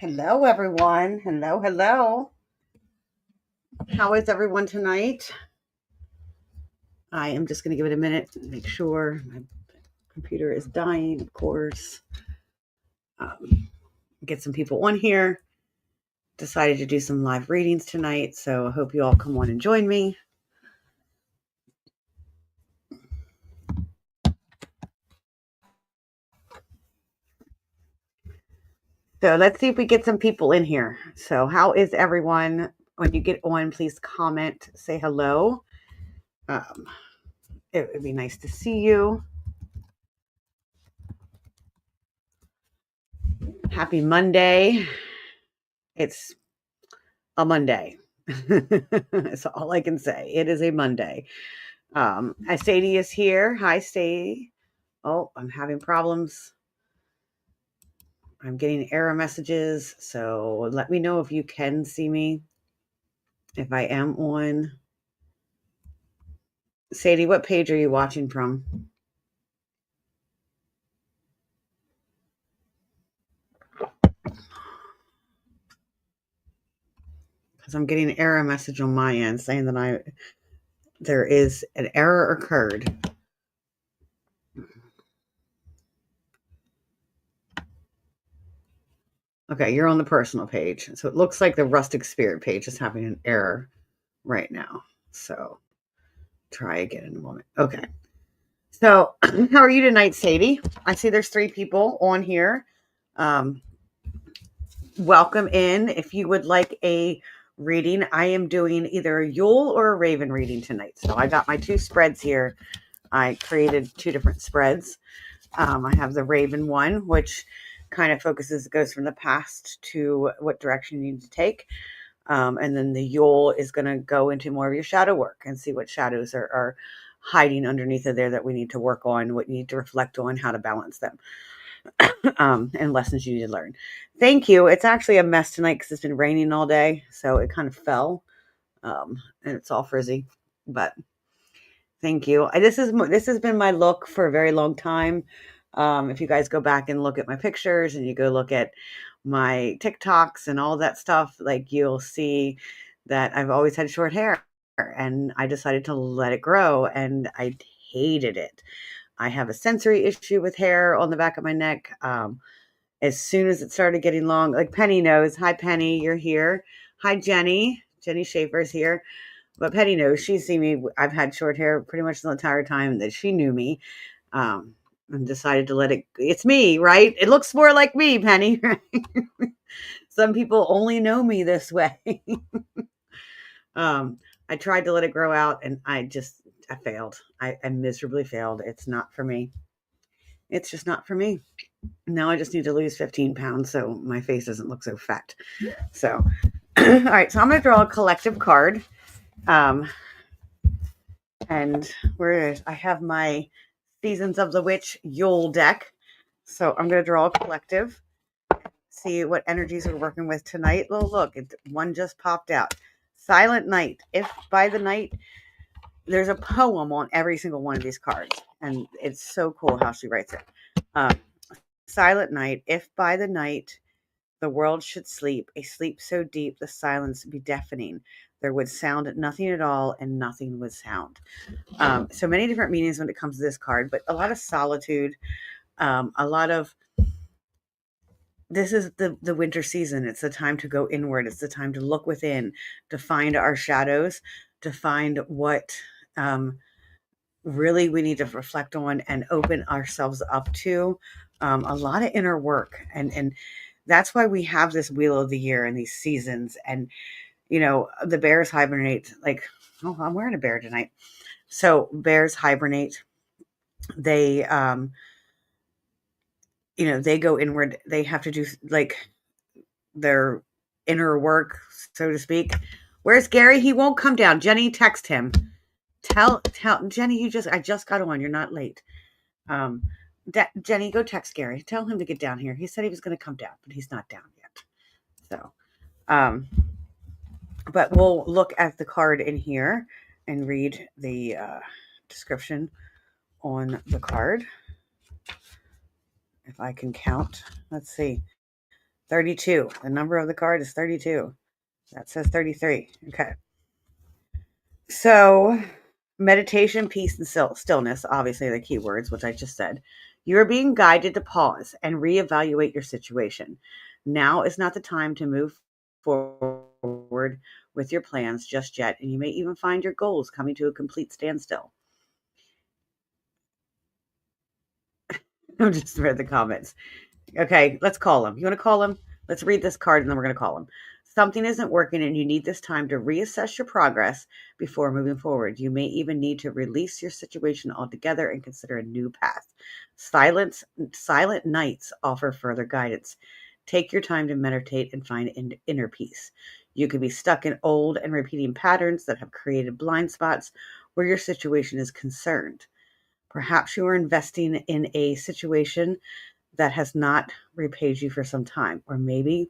Hello, everyone. Hello, hello. How is everyone tonight? I am just going to give it a minute to make sure my computer is dying, of course. Get some people on here. Decided to do some live readings tonight, so I hope you all come on and join me. So let's see if we get some people in here. So, how is everyone? When you get on, please comment, say hello. Um, it would be nice to see you. Happy Monday. It's a Monday. That's all I can say. It is a Monday. Sadie is here. Hi, Sadie. Oh, I'm having problems. I'm getting error messages. So let me know if you can see me. If I am on. Sadie, what page are you watching from? Because I'm getting an error message on my end saying that there is an error occurred. Okay, you're on the personal page. So it looks like the Rustic Spirit page is having an error right now. So try again in a moment. Okay. So how are you tonight, Sadie? I see there's 3 people on here. Welcome in. If you would like a reading, I am doing either a Yule or a Raven reading tonight. So I got my 2 spreads here. I created 2 different spreads. I have the Raven one, which kind of goes from the past to what direction you need to take. And then the Yule is going to go into more of your shadow work and see what shadows are hiding underneath of there that we need to work on, what you need to reflect on, how to balance them, and lessons you need to learn. Thank you. It's actually a mess tonight because it's been raining all day, so it kind of fell, and it's all frizzy. But thank you. This has been my look for a very long time. If you guys go back and look at my pictures and you go look at my TikToks and all that stuff, like you'll see that I've always had short hair, and I decided to let it grow, and I hated it. I have a sensory issue with hair on the back of my neck. As soon as it started getting long, like Penny knows. Hi, Penny, you're here. Hi, Jenny. Jenny Schaefer's here. But Penny knows. She's seen me. I've had short hair pretty much the entire time that she knew me. And decided to let it. It's me, right? It looks more like me, Penny. Some people only know me this way. I tried to let it grow out, and I failed. I miserably failed. It's not for me. It's just not for me. Now I just need to lose 15 pounds so my face doesn't look so fat. So, all right. So I'm going to draw a collective card. And I have my Seasons of the Witch Yule deck. So I'm going to draw a collective, see what energies we're working with tonight. Oh, look, one just popped out. Silent Night. If by the night, there's a poem on every single one of these cards. And it's so cool how she writes it. Silent Night. If by the night the world should sleep, a sleep so deep the silence be deafening, there would sound nothing at all and nothing would sound. So many different meanings when it comes to this card, but a lot of solitude, a lot of this is the winter season. It's the time to go inward. It's the time to look within, to find our shadows, to find what really we need to reflect on and open ourselves up to. A lot of inner work. And that's why we have this wheel of the year and these seasons. And, the bears hibernate. Like, oh, I'm wearing a bear tonight. So bears hibernate. They, they go inward. They have to do like their inner work, so to speak. Where's Gary? He won't come down. Jenny, text him. Tell Jenny, I just got on. You're not late. Jenny, go text Gary. Tell him to get down here. He said he was going to come down, but he's not down yet. So, but we'll look at the card in here and read the description on the card. If I can count, let's see. 32. The number of the card is 32. That says 33. Okay. So, meditation, peace, and stillness, obviously the key words, which I just said. You are being guided to pause and reevaluate your situation. Now is not the time to move forward with your plans just yet, and you may even find your goals coming to a complete standstill. I just read the comments. Okay, let's call him. You want to call him? Let's read this card and then we're going to call him. Something isn't working and you need this time to reassess your progress before moving forward. You may even need to release your situation altogether and consider a new path. Silent nights offer further guidance. Take your time to meditate and find inner peace. You could be stuck in old and repeating patterns that have created blind spots where your situation is concerned. Perhaps you are investing in a situation that has not repaid you for some time, or maybe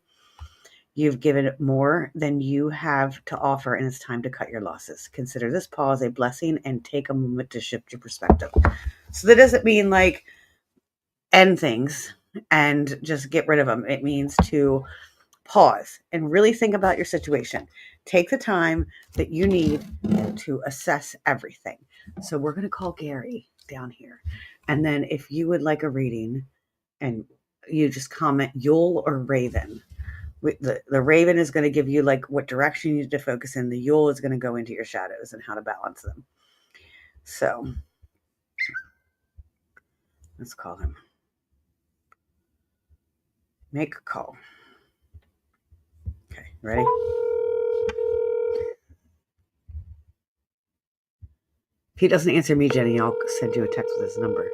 you've given more than you have to offer and it's time to cut your losses. Consider this pause a blessing and take a moment to shift your perspective. So that doesn't mean like end things and just get rid of them. It means to pause and really think about your situation. Take the time that you need to assess everything. So we're going to call Gary down here. And then if you would like a reading, and you just comment Yule or Raven. The Raven is going to give you like what direction you need to focus in. The Yule is going to go into your shadows and how to balance them. So let's call him. Make a call. Okay, ready? If he doesn't answer me, Jenny, I'll send you a text with his number.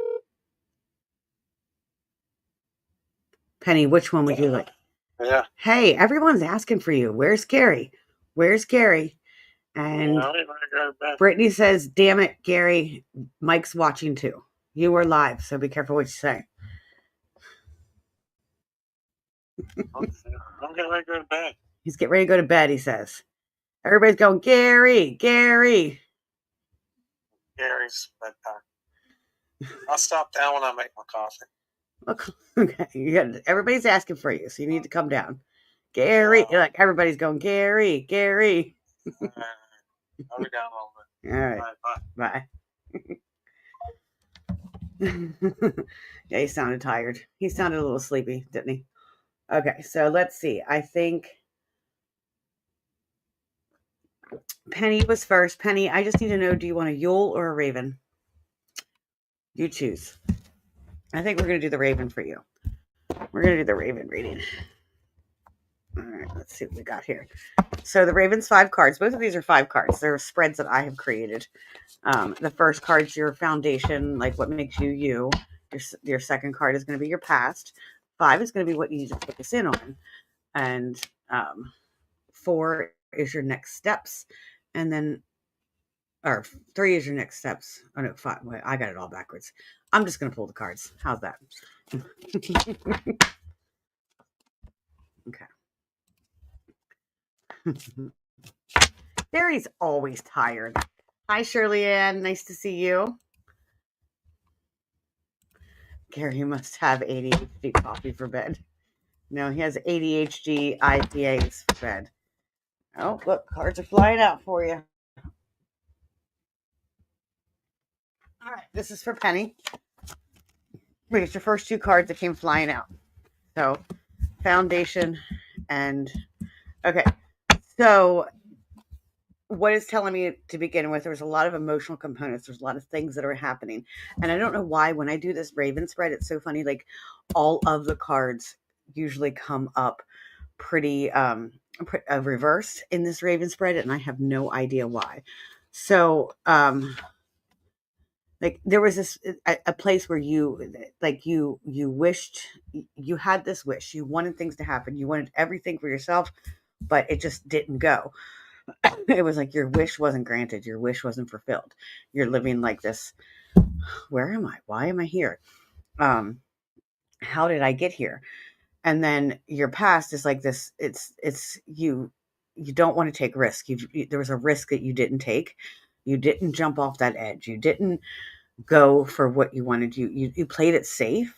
Penny, which one would you like? Yeah. Hey, everyone's asking for you. Where's Gary? Where's Gary? And Brittany says, damn it, Gary, Mike's watching too. You were live, so be careful what you say. I'm getting ready to go to bed. He's getting ready to go to bed, he says. Everybody's going, Gary, Gary. Gary's bedtime. I'll stop down when I make my coffee. Okay, everybody's asking for you, so you need to come down. Gary, like everybody's going, Gary, Gary. I'll be down a little bit. All right. Bye. Yeah, he sounded tired. He sounded a little sleepy, didn't he? Okay, so let's see. I think Penny was first. Penny, I just need to know, do you want a Yule or a Raven? You choose. I think we're going to do the Raven for you. We're going to do the Raven reading. All right, let's see what we got here. So the Raven's 5 cards. Both of these are 5 cards. They're spreads that I have created. The first card's your foundation, like what makes you you. Your second card is going to be your past. 5 is going to be what you need to focus in on. And 4 is your next steps. And then, or 3 is your next steps. Oh no, 5. Wait, I got it all backwards. I'm just going to pull the cards. How's that? Okay. Gary's always tired. Hi, Shirley Ann. Nice to see you. Gary must have ADHD coffee for bed. No, he has ADHD IPAs for bed. Oh, look, cards are flying out for you. All right, this is for Penny. It's your first 2 cards that came flying out. So, foundation and... Okay, so what it's telling me to begin with, there's a lot of emotional components. There's a lot of things that are happening. And I don't know why when I do this Raven spread, it's so funny. Like all of the cards usually come up pretty reversed in this Raven spread. And I have no idea why. So, like there was this, a place where you, like you wished, you had this wish, you wanted things to happen. You wanted everything for yourself, but it just didn't go. It was like your wish wasn't granted. Your wish wasn't fulfilled. You're living like this. Where am I? Why am I here? How did I get here? And then your past is like this. It's you don't want to take risk. There was a risk that you didn't take. You didn't jump off that edge. You didn't go for what you wanted. You played it safe.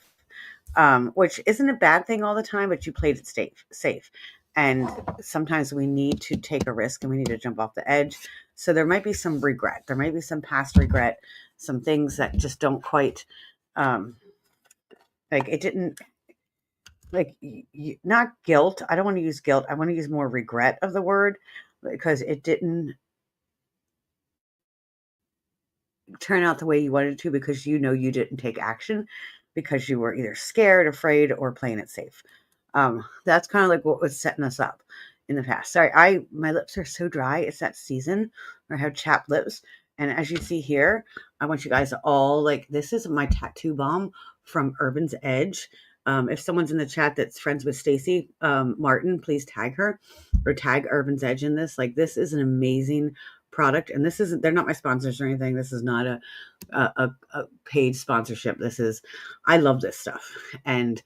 which isn't a bad thing all the time, but you played it safe. And sometimes we need to take a risk and we need to jump off the edge. So there might be some regret. There might be some past regret, some things that just don't quite, like it didn't, like not guilt. I don't want to use guilt. I want to use more regret of the word because it didn't turn out the way you wanted to because you know you didn't take action because you were either scared, afraid, or playing it safe. That's kind of like what was setting us up in the past. Sorry, my lips are so dry. It's that season where I have chapped lips. And as you see here, I want you guys to all like, this is my tattoo bomb from Urban's Edge. If someone's in the chat that's friends with Stacey Martin, please tag her or tag Urban's Edge in this. Like, this is an amazing product. And this isn't, they're not my sponsors or anything. This is not a paid sponsorship. I love this stuff. And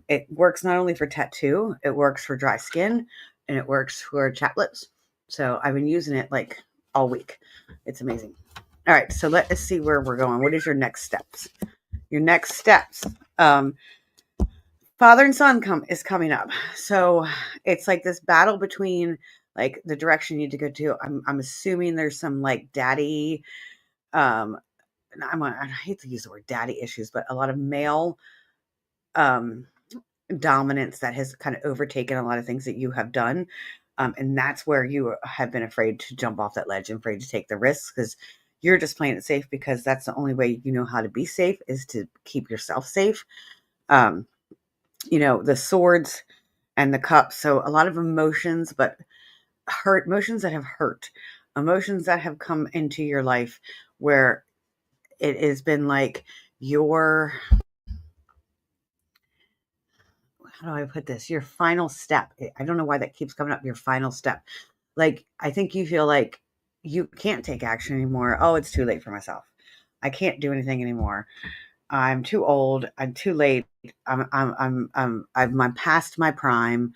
it works not only for tattoo, it works for dry skin, and it works for chapped lips. So I've been using it like all week. It's amazing. All right, so let us see where we're going. What is your next steps? Your next steps. Father and son is coming up. So it's like this battle between like the direction you need to go to. I'm assuming there's some like daddy, I hate to use the word daddy issues, but a lot of male dominance that has kind of overtaken a lot of things that you have done. And that's where you have been afraid to jump off that ledge and afraid to take the risks because you're just playing it safe because that's the only way you know how to be safe is to keep yourself safe. The swords and the cups. So a lot of emotions, but emotions that have hurt, emotions that have come into your life where it has been like how do I put this? Your final step. I don't know why that keeps coming up. Your final step. Like, I think you feel like you can't take action anymore. Oh, it's too late for myself. I can't do anything anymore. I'm too old. I'm too late. I'm past my prime.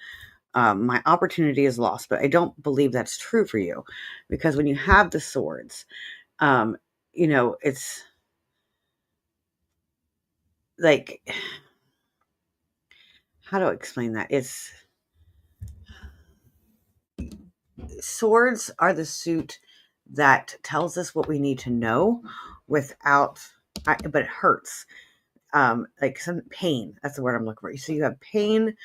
My opportunity is lost, but I don't believe that's true for you because when you have the swords, it's like, how do I explain that? Swords are the suit that tells us what we need to know but it hurts. Like some pain. That's the word I'm looking for. So you have pain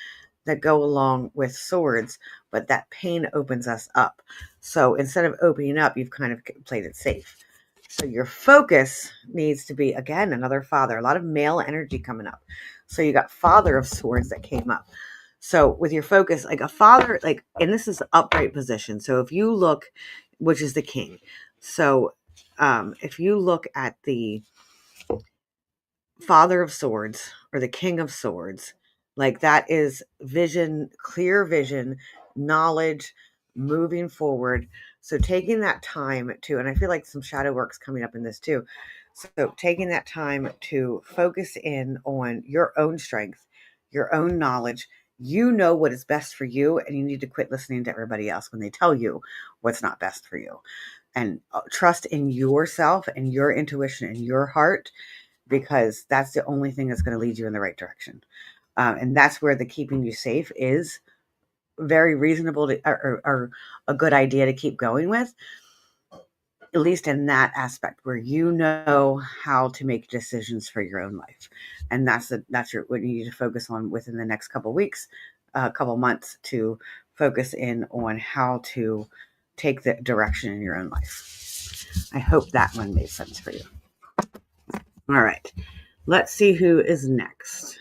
that go along with swords, but that pain opens us up. So instead of opening up, you've kind of played it safe. So your focus needs to be, again, another father, a lot of male energy coming up. So you got Father of Swords that came up. So with your focus, like a father, like, and this is upright position. So if you look, which is the king. So if you look at the Father of Swords or the King of Swords, like that is vision, clear vision, knowledge, moving forward. So taking that time and I feel like some shadow work's coming up in this too. So taking that time to focus in on your own strength, your own knowledge. You know what is best for you, and you need to quit listening to everybody else when they tell you what's not best for you. And trust in yourself and your intuition and your heart, because that's the only thing that's going to lead you in the right direction. And that's where the keeping you safe is very reasonable or a good idea to keep going with, at least in that aspect where you know how to make decisions for your own life. And that's what you need to focus on within the next couple of weeks, couple months, to focus in on how to take the direction in your own life. I hope that one made sense for you. All right. Let's see who is next.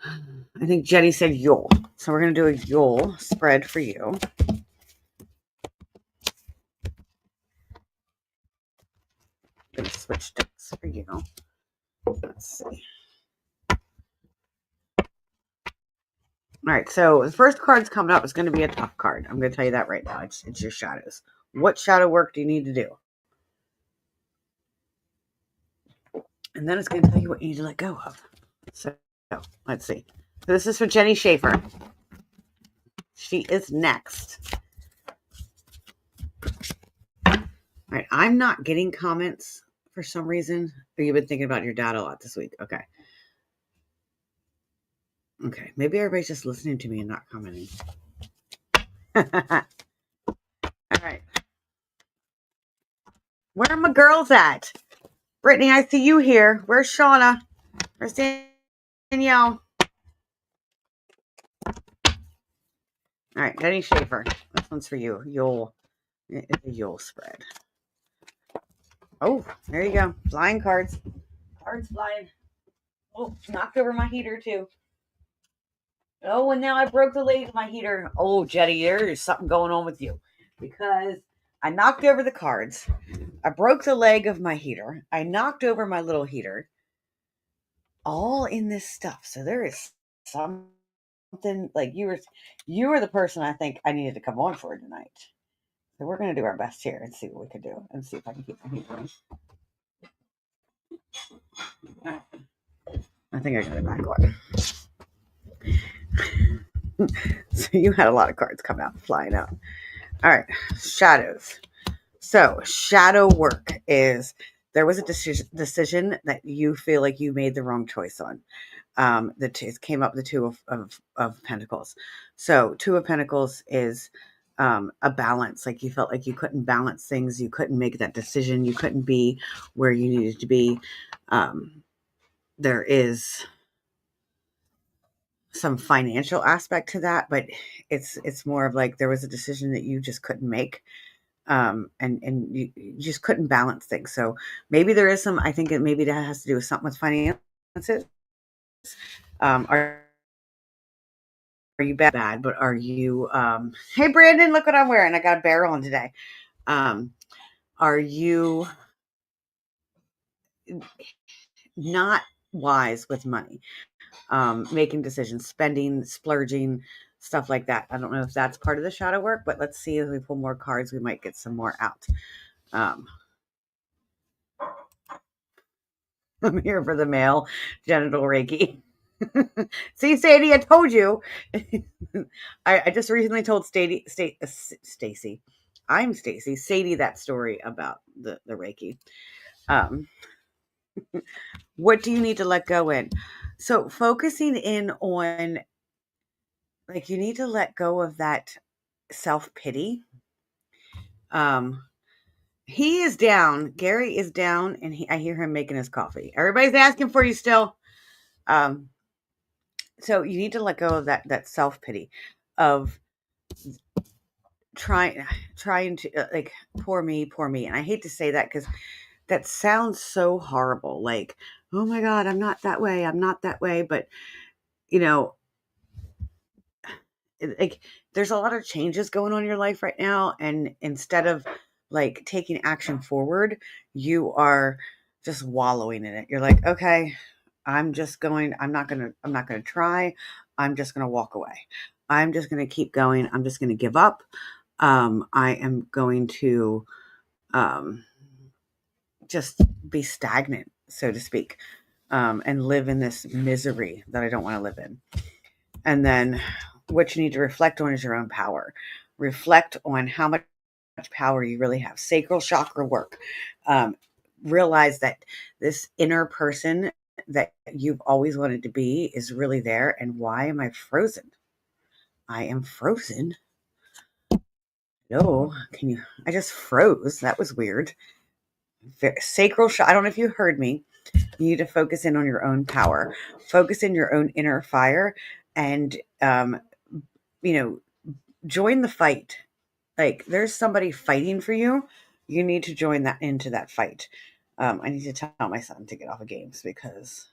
I think Jenny said Yule. So we're going to do a Yule spread for you. I'm going to switch decks for you. Let's see. All right. So the first card's coming up is going to be a tough card. I'm going to tell you that right now. It's your shadows. What shadow work do you need to do? And then it's going to tell you what you need to let go of. So let's see. So this is for Jenny Schaefer. She is next. All right. I'm not getting comments for some reason? Or you've been thinking about your dad a lot this week? Okay. Okay. Maybe everybody's just listening to me and not commenting. All right. Where are my girls at? Brittany, I see you here. Where's Shauna? Where's Danielle? All right, Denny Schaefer. This one's for you. It's a Yule spread. Oh, there you go. Flying cards. Cards flying. Oh, knocked over my heater too. Oh, and now I broke the leg of my heater. Oh, Jetty, there's something going on with you. Because I knocked over the cards. I broke the leg of my heater. I knocked over my little heater. All in this stuff. So there is something like you were the person I think I needed to come on for tonight. So we're going to do our best here and see what we can do and see if I can keep my heat going. I think I got it back on. So you had a lot of cards come out, flying out. All right, shadows. So shadow work is there was a decision that you feel like you made the wrong choice on. It came up the Two of Pentacles. So Two of Pentacles is a balance. Like you felt like you couldn't balance things. You couldn't make that decision. You couldn't be where you needed to be. There is some financial aspect to that, but it's more of like there was a decision that you just couldn't make. And you just couldn't balance things. So maybe there is some, I think maybe that has to do with something with finances. Are you bad, but are you, hey Brandon, look what I'm wearing. I got a barrel on today. Are you not wise with money? Making decisions, spending, splurging, stuff like that. I don't know if that's part of the shadow work, but let's see if we pull more cards, we might get some more out. I'm here for the male genital Reiki. See, Sadie, I told you. I just recently told Stacey. I'm Stacey. Sadie that story about the Reiki. What do you need to let go in? So focusing in on, like, you need to let go of that self-pity. He is down. Gary is down, and I hear him making his coffee. Everybody's asking for you still. So you need to let go of that self-pity of trying to like poor me. And I hate to say that because that sounds so horrible. Like, oh my God, I'm not that way. But like there's a lot of changes going on in your life right now. And instead of like taking action forward, you are just wallowing in it. You're like, okay, I'm not going to try. I'm just going to walk away. I'm just going to keep going. I'm just going to give up. I am going to just be stagnant, so to speak, and live in this misery that I don't want to live in. And then what you need to reflect on is your own power. Reflect on how much power you really have. Sacral chakra work. Realize that this inner person that you've always wanted to be is really there. And why am I frozen? I am frozen. No, I just froze. That was weird. Sacral chakra. I don't know if you heard me. You need to focus in on your own power. Focus in your own inner fire, and join the fight. Like there's somebody fighting for you. You need to join into that fight. I need to tell my son to get off of games because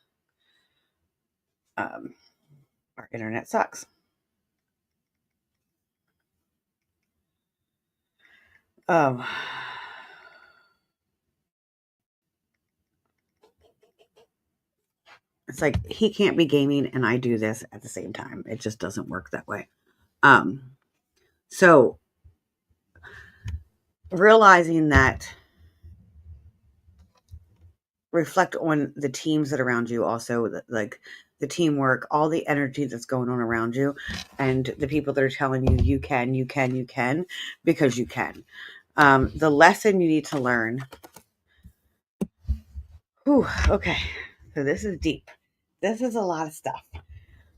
our internet sucks. It's like he can't be gaming and I do this at the same time. It just doesn't work that way. So realizing that, reflect on the teams that are around you also, like the teamwork, all the energy that's going on around you, and the people that are telling you you can, because you can. The lesson you need to learn Whew, okay. So this is deep. This is a lot of stuff.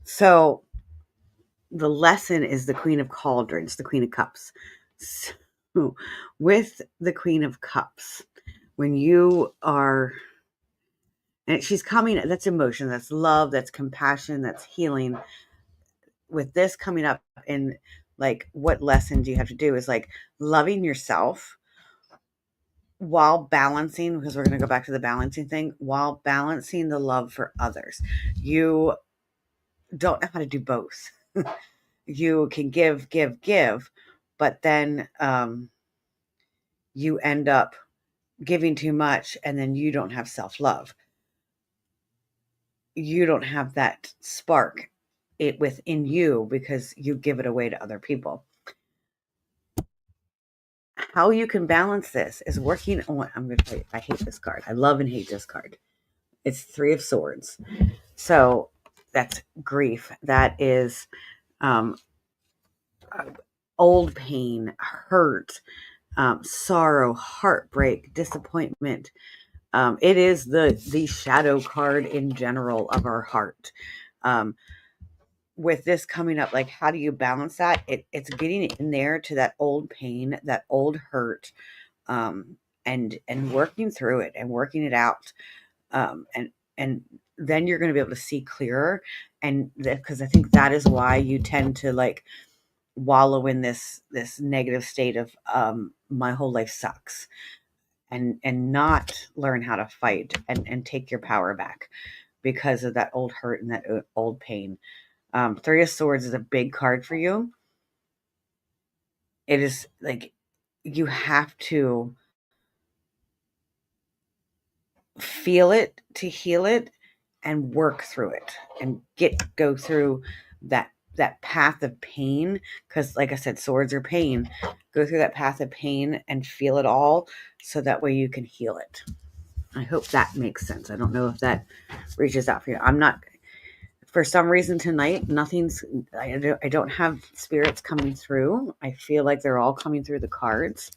So the lesson is the Queen of Cauldrons, the Queen of Cups. So with the Queen of Cups, when you are, and she's coming, that's emotion, that's love, that's compassion, that's healing. With this coming up in like, what lesson do you have to do is like loving yourself while balancing, because we're going to go back to the balancing thing, while balancing the love for others. You don't know how to do both. You can give, but then you end up giving too much, and then you don't have self-love. You don't have that spark within you because you give it away to other people. How you can balance this is working on, I'm going to tell you, I hate this card. I love and hate this card. It's 3 of Swords. So that's grief. That is old pain, hurt, sorrow, heartbreak, disappointment. It is the shadow card in general of our heart. With this coming up, like, how do you balance that? It's getting in there to that old pain, that old hurt, and working through it and working it out. And then you're going to be able to see clearer. And because I think that is why you tend to like wallow in this negative state of my whole life sucks, and not learn how to fight and take your power back because of that old hurt and that old pain. 3 of Swords is a big card for you. It is like you have to feel it to heal it and work through it and go through that path of pain, because like I said, swords are pain. Go through that path of pain and feel it all, so that way you can heal it. I hope that makes sense. I don't know if that reaches out for you. I'm not, for some reason tonight, I don't have spirits coming through. I feel like they're all coming through the cards.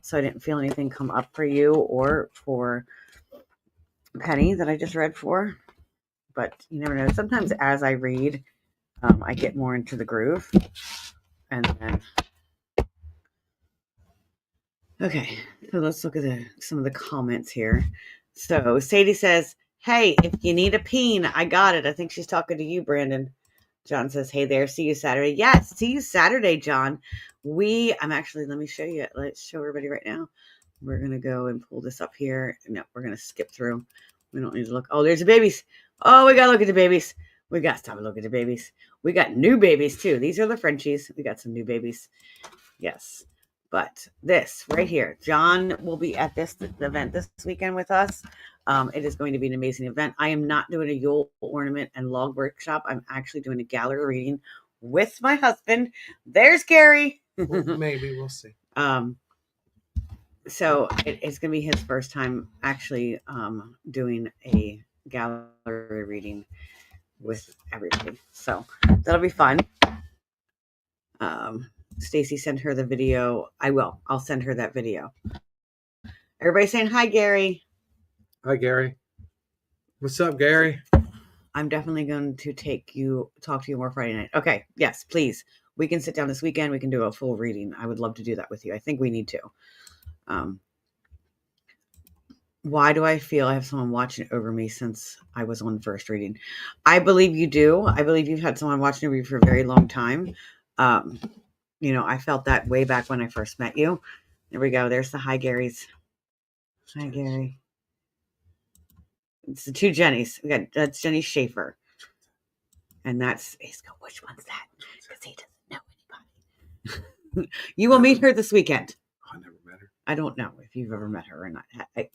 So I didn't feel anything come up for you or for Penny that I just read for. But you never know. Sometimes as I read, I get more into the groove. And then, okay, so let's look at some of the comments here. So Sadie says, hey, if you need a peen, I got it. I think she's talking to you, Brandon. John says, hey there, see you Saturday. Yes, see you Saturday, John. I'm actually, let me show you. Let's show everybody right now. We're going to go and pull this up here. No, we're going to skip through. We don't need to look. Oh, there's the babies. Oh, we got to look at the babies. We got to stop and look at the babies. We got new babies, too. These are the Frenchies. We got some new babies. Yes. But this right here, John will be at the event this weekend with us. It is going to be an amazing event. I am not doing a Yule ornament and log workshop. I'm actually doing a gallery reading with my husband. There's Gary. Well, maybe we'll see. So it's going to be his first time actually doing a gallery reading with everybody. So that'll be fun. Stacey sent her the video. I'll send her that video. Everybody saying hi, Gary. Hi, Gary. What's up, Gary? I'm definitely going to talk to you more Friday night. Okay. Yes, please. We can sit down this weekend. We can do a full reading. I would love to do that with you. I think we need to. Why do I feel I have someone watching over me since I was on first reading? I believe you do. I believe you've had someone watching over you for a very long time. I felt that way back when I first met you. There we go. There's the hi Garys. Hi, Gary. It's the 2 Jennies. That's Jenny Schaefer. And he's going, which one's that? Because he doesn't know anybody. You will meet her this weekend. I never met her. I don't know if you've ever met her or not.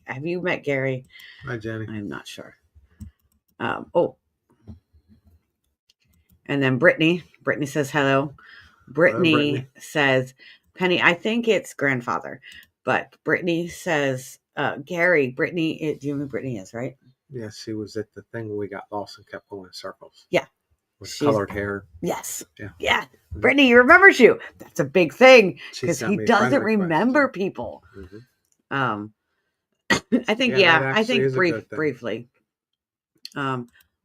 Have you met Gary? Hi, Jenny. I'm not sure. And then Brittany says hello. Brittany says, Penny, I think it's grandfather. But Brittany says, Gary, Brittany, do you know who Brittany is, right? Yes, she was at the thing where we got lost and kept going in circles. Yeah. With colored hair. Yes. Yeah. Yeah. Mm-hmm. Brittany, he remembers you. That's a big thing because he doesn't remember people. Mm-hmm. I think, Yeah, that I actually think is a good thing. briefly.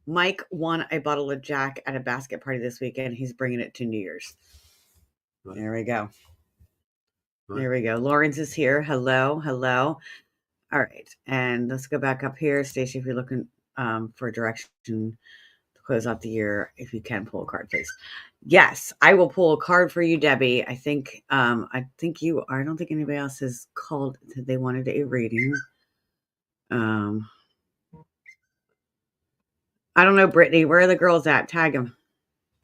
Mike won a bottle of Jack at a basket party this weekend. He's bringing it to New Year's. Right. There we go. Right. There we go. Lawrence is here. Hello. Hello. All right. And let's go back up here. Stacey, if you're looking for direction to close out the year, if you can pull a card, please. Yes, I will pull a card for you, Debbie. I think you are. I don't think anybody else has called. They wanted a reading. I don't know, Brittany. Where are the girls at? Tag them.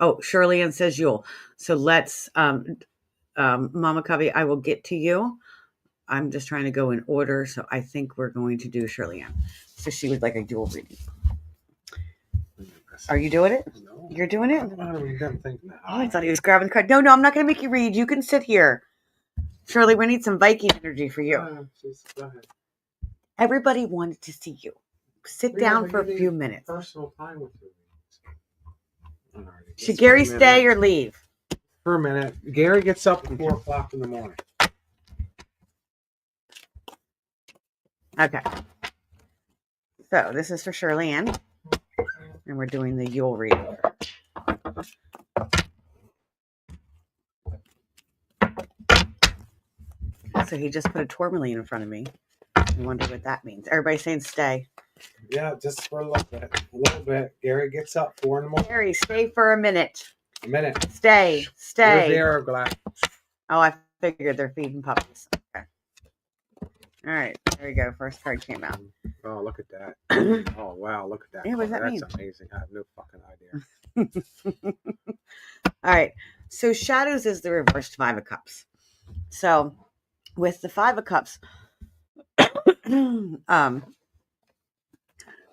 Oh, Shirley Ann says Yule. So let's, Mama Covey, I will get to you. I'm just trying to go in order. So I think we're going to do Shirley Ann. So she would like a Yule reading. Are you doing it? No. You're doing it? Oh, I thought he was grabbing the card. No, I'm not going to make you read. You can sit here. Shirley, we need some Viking energy for you. Go ahead. Everybody wanted to see you. Sit down for a few minutes. Personal time with you. Should Gary stay or leave? For a minute. Gary gets up at 4 o'clock in the morning. Okay. So this is for Shirley Ann. And we're doing the Yule reading. So he just put a tourmaline in front of me. I wonder what that means. Everybody's saying stay. Yeah, just for a little bit. A little bit. Gary gets up 4 in the morning. Gary, stay for a minute. A minute. Stay. Where's the air glass? Oh, I figured they're feeding puppies. Okay. All right. There we go. First card came out. Oh, look at that. Oh, wow. Look at that. Yeah, what does that mean? That's amazing. I have no fucking idea. All right. So Shadows is the reversed Five of Cups. So with the Five of Cups,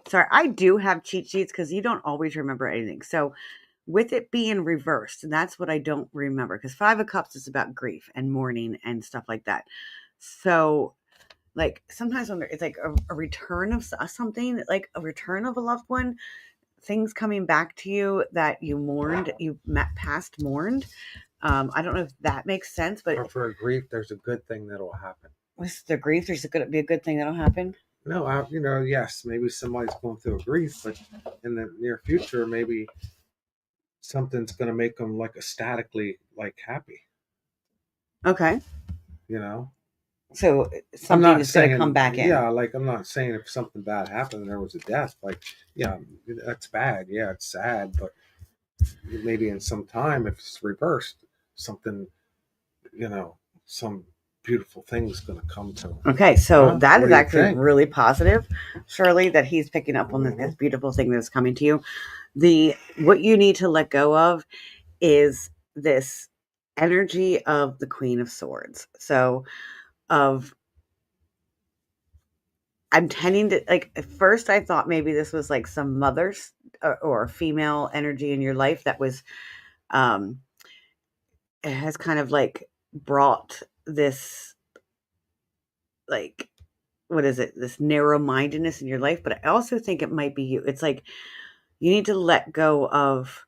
sorry, I do have cheat sheets because you don't always remember anything. So with it being reversed, and that's what I don't remember, because Five of Cups is about grief and mourning and stuff like that. So like sometimes when it's like a return of something, like a return of a loved one, things coming back to you that you mourned, past mourned. I don't know if that makes sense, but or for grief, there's a good thing that'll happen. With the grief, there's going to be a good thing that'll happen. No, yes, maybe somebody's going through a grief, but in the near future, maybe something's going to make them like ecstatically like happy. Okay. So something is going to come back in. Yeah, like I'm not saying if something bad happened and there was a death, like, yeah, that's bad. Yeah, it's sad, but maybe in some time, if it's reversed, something, some beautiful thing's going to come to him. Okay, so that is actually really positive, Shirley, that he's picking up on this beautiful thing that's coming to you. What you need to let go of is this energy of the Queen of Swords. So I'm tending to, like, at first I thought maybe this was like some mother's or female energy in your life that was, it has kind of like brought this, like, what is it? This narrow-mindedness in your life. But I also think it might be you. It's like, you need to let go of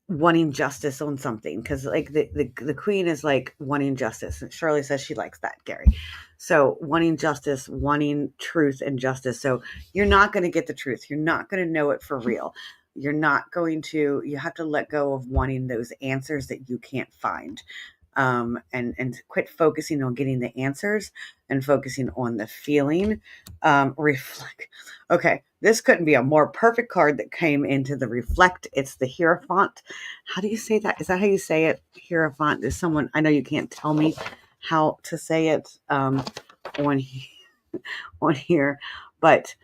wanting justice on something, because like the queen is like wanting justice, and Shirley says she likes that, Gary. So wanting justice, wanting truth and justice. So you're not going to get the truth. You're not going to know it for real. You have to let go of wanting those answers that you can't find, and quit focusing on getting the answers and focusing on the feeling. Reflect. Okay, this couldn't be a more perfect card that came into the reflect. It's the Hierophant. How do you say that? Is that how you say it? Hierophant. There's someone, I know you can't tell me how to say it on here, but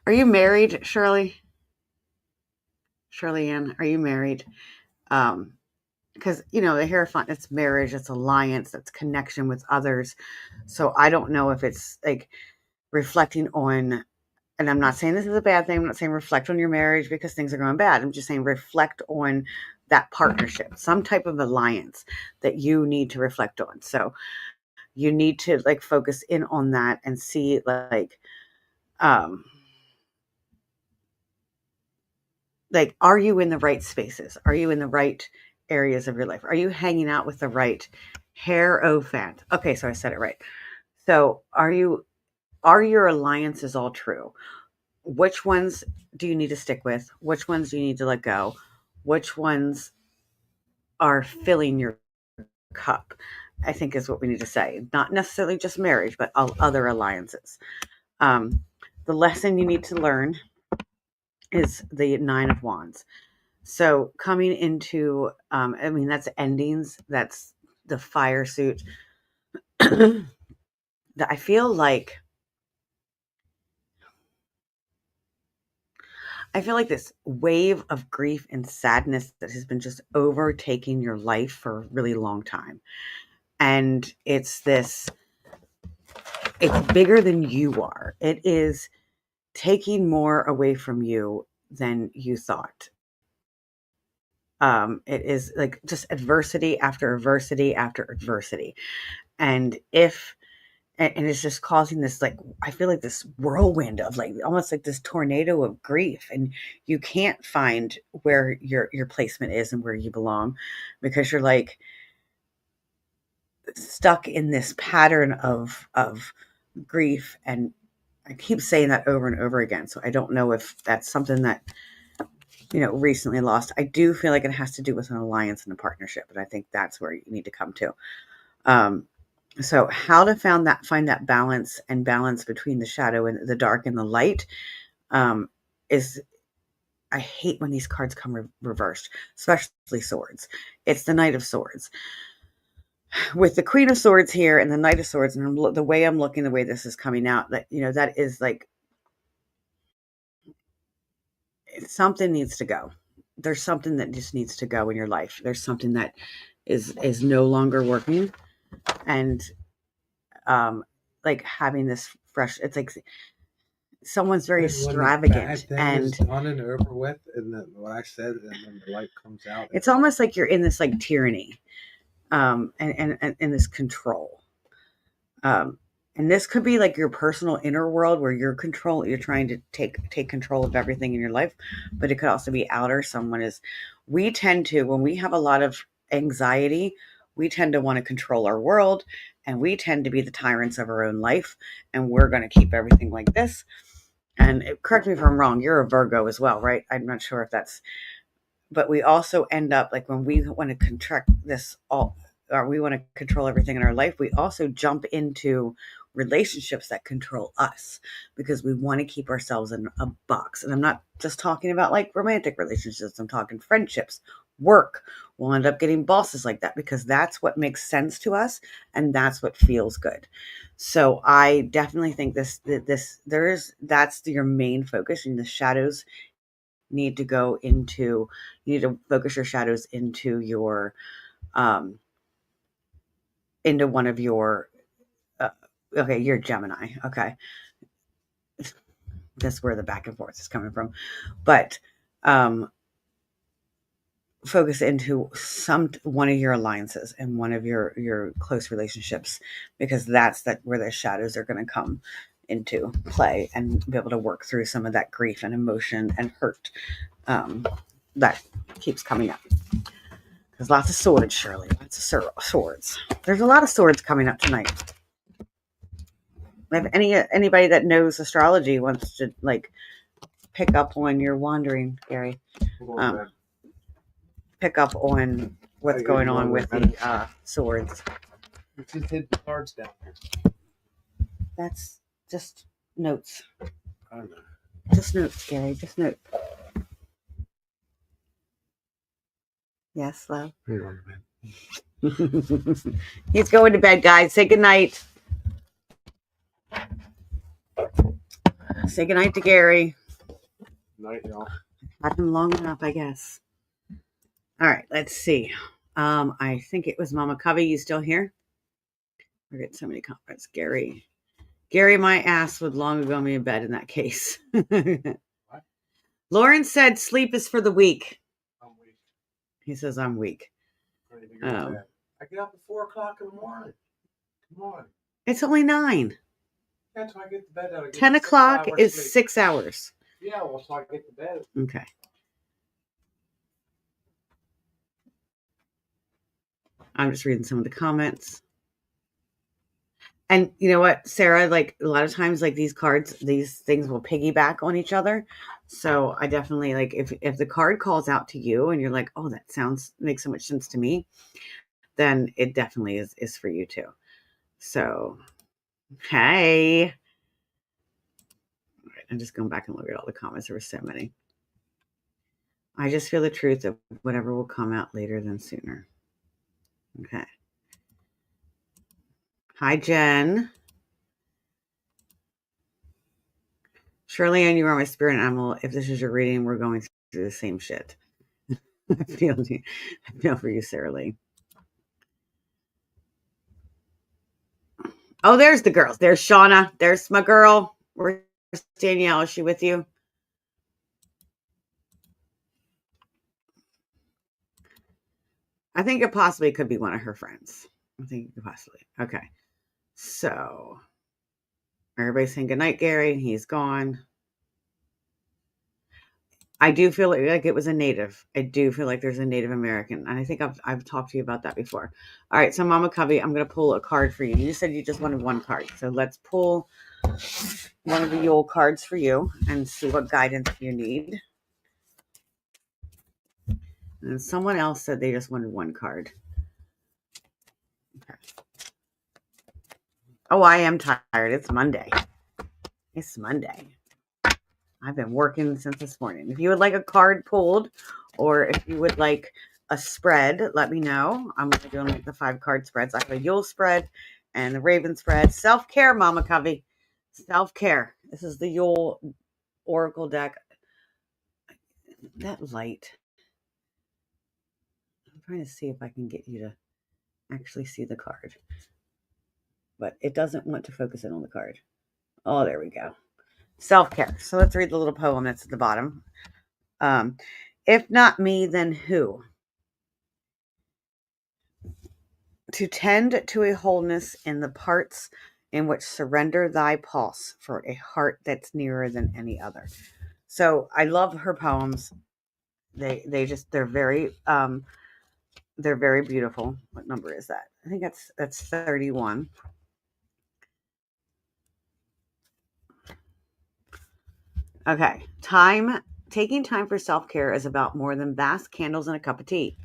are you married, Shirley? Shirley Ann, are you married? Because the Hierophant, it's marriage, it's alliance, it's connection with others. So I don't know if it's like reflecting on, and I'm not saying this is a bad thing, I'm not saying reflect on your marriage because things are going bad. I'm just saying reflect on that partnership, some type of alliance that you need to reflect on. So you need to like focus in on that and see like, are you in the right spaces? Are you in the right areas of your life? Are you hanging out with the right hierophant? Okay, so I said it right. So are your alliances all true? Which ones do you need to stick with? Which ones do you need to let go? Which ones are filling your cup? I think is what we need to say. Not necessarily just marriage, but all other alliances. The lesson you need to learn is the Nine of Wands. So coming into, that's endings. That's the fire suit. I feel like this wave of grief and sadness that has been just overtaking your life for a really long time. And it's bigger than you are. It is taking more away from you than you thought. It is like just adversity after adversity after adversity. And it's just causing this, like, I feel like this whirlwind of, like, almost like this tornado of grief, and you can't find where your placement is and where you belong, because you're like stuck in this pattern of grief. And I keep saying that over and over again, so I don't know if that's something that recently lost. I do feel like it has to do with an alliance and a partnership, and I think that's where you need to come to. So how to find that balance between the shadow and the dark and the light, is, I hate when these cards come reversed, especially swords. It's the Knight of Swords with the Queen of Swords here and the Knight of Swords. And the way I'm looking, the way this is coming out, that, that is like, something needs to go. There's something that just needs to go in your life. There's something that is no longer working. And like having this fresh, it's like someone's very extravagant and done and over with, and then what I said, and then the light comes out. It's almost like you're in this like tyranny, and this control. And this could be like your personal inner world where you're trying to take control of everything in your life, but it could also be outer. We tend to, when we have a lot of anxiety, we tend to want to control our world, and we tend to be the tyrants of our own life, and we're going to keep everything like this. And correct me if I'm wrong, you're a Virgo as well, right? I'm not sure if that's, but we also end up like, when we want to contract this all, or we want to control everything in our life, we also jump into relationships that control us because we want to keep ourselves in a box. And I'm not just talking about like romantic relationships. I'm talking friendships, work. We'll end up getting bosses like that because that's what makes sense to us, and that's what feels good. So I definitely think that's your main focus, and the shadows need to go into, you need to focus your shadows into your into one of your okay, you're Gemini. Okay. That's where the back and forth is coming from. But focus into one of your alliances and one of your close relationships, because that's where the shadows are going to come into play and be able to work through some of that grief and emotion and hurt that keeps coming up. There's lots of swords, Shirley. Lots of swords. There's a lot of swords coming up tonight. If anybody that knows astrology wants to like pick up on your wandering, Gary, pick up on what's going on with the swords. You just hid the cards down here. That's just notes. I don't know. Just notes, Gary. Just notes. Yes, love. He's going to bed, guys. Say goodnight. Say goodnight to Gary. Night, y'all. Had him long enough, I guess. All right, let's see. I think it was Mama Covey. You still here? I get so many comments. Gary, my ass would long ago be in bed in that case. What? Lauren said sleep is for the weak. I'm weak. He says I'm weak. I get up at 4 o'clock in the morning. Come on. It's only 9. That's why I get to bed. 10 o'clock is sleep. 6 hours. Yeah, well, so I get to bed. Okay. I'm just reading some of the comments. And you know what, Sarah, like a lot of times, like these cards, these things will piggyback on each other. So I definitely like if the card calls out to you and you're like, oh, that makes so much sense to me, then it definitely is for you too. So, hey. All right, I'm just going back and look at all the comments. There were so many. I just feel the truth of whatever will come out later than sooner. Okay. Hi, Jen. Shirley, and you are my spirit animal. If this is your reading, we're going through the same shit. I feel for you, Sarah Lee. Oh, there's the girls. There's Shauna. There's my girl. Where's Danielle? Is she with you? I think it possibly could be one of her friends. I think it could possibly. Okay. So everybody's saying goodnight, Gary. He's gone. I do feel like it was a native. I do feel like there's a Native American. And I think I've talked to you about that before. All right. So Mama Covey, I'm going to pull a card for you. You said you just wanted one card. So let's pull one of the Yule cards for you and see what guidance you need. And someone else said they just wanted one card. Okay. Oh, I am tired. It's Monday. It's Monday. I've been working since this morning. If you would like a card pulled or if you would like a spread, let me know. I'm going to do like the 5 card spreads. I have a Yule spread and the Raven spread. Self-care, Mama Covey. Self-care. This is the Yule Oracle deck. That light. I'm trying to see if I can get you to actually see the card. But it doesn't want to focus in on the card. Oh, there we go. Self-care. So let's read the little poem that's at the bottom. If not me, then who? To tend to a wholeness in the parts in which surrender thy pulse for a heart that's nearer than any other. So I love her poems. They're very beautiful. What number is that? I think that's 31. Okay. Taking time for self-care is about more than bath candles and a cup of tea.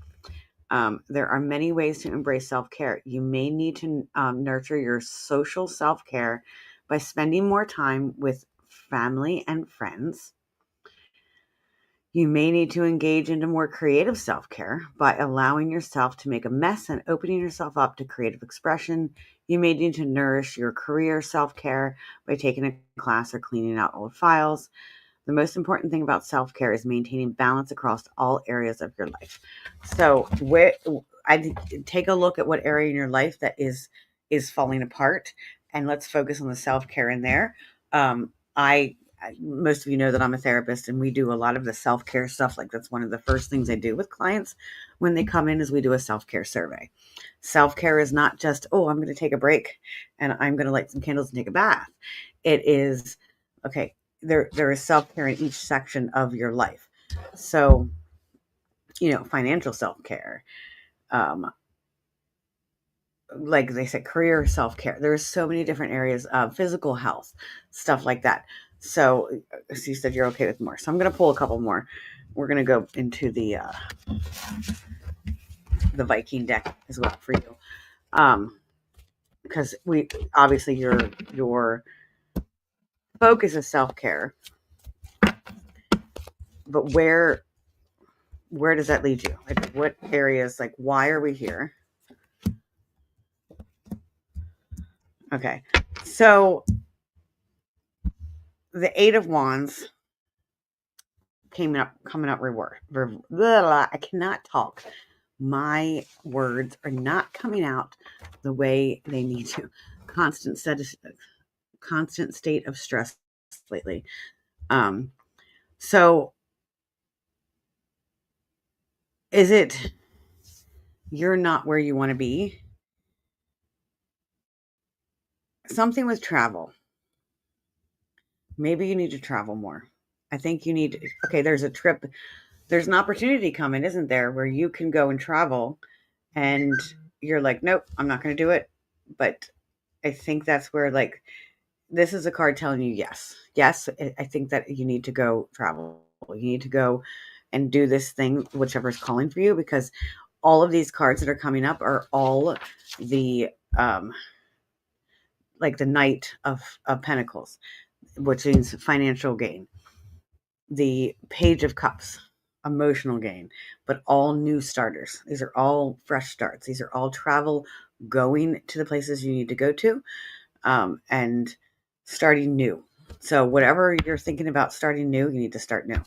There are many ways to embrace self-care. You may need to nurture your social self-care by spending more time with family and friends. You may need to engage into more creative self-care by allowing yourself to make a mess and opening yourself up to creative expression. You may need to nourish your career self-care by taking a class or cleaning out old files. The most important thing about self-care is maintaining balance across all areas of your life. So I take a look at what area in your life that is falling apart, and let's focus on the self-care in there. Most of you know that I'm a therapist, and we do a lot of the self-care stuff. Like that's one of the first things I do with clients when they come in is we do a self-care survey. Self-care is not just, oh, I'm going to take a break and I'm going to light some candles and take a bath. It is, okay, there is self-care in each section of your life. So, financial self-care, like they said, career self-care. There's so many different areas of physical health, stuff like that. So you said you're okay with more. So I'm going to pull a couple more. We're going to go into the Viking deck as well for you. Because obviously your focus is self-care. But where does that lead you? Like what areas, like why are we here? Okay. So the 8 of Wands coming up I cannot talk. My words are not coming out the way they need to. Constant state of stress lately. So is it you're not where you want to be? Something with travel. Maybe you need to travel more. I think you need okay, there's a trip. There's an opportunity coming, isn't there, where you can go and travel and you're like, nope, I'm not going to do it. But I think that's where, like, this is a card telling you yes. Yes, I think that you need to go travel. You need to go and do this thing, whichever is calling for you, because all of these cards that are coming up are all the like the Knight of Pentacles, which means financial gain. The Page of Cups, emotional gain, but all new starters. These are all fresh starts. These are all travel, going to the places you need to go to, and starting new. So whatever you're thinking about starting new, you need to start new.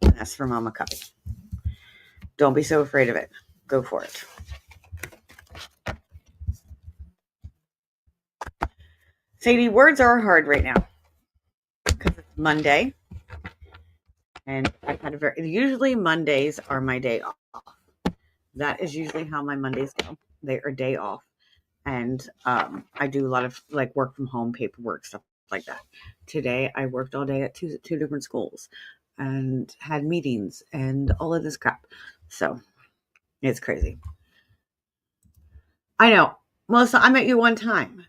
And that's for Mama Cubby. Don't be so afraid of it. Go for it. Sadie, words are hard right now because it's Monday. And I've had usually Mondays are my day off. That is usually how my Mondays go. They are day off. And I do a lot of like work from home, paperwork, stuff like that. Today I worked all day at two different schools and had meetings and all of this crap. So it's crazy. I know. Melissa, I met you one time.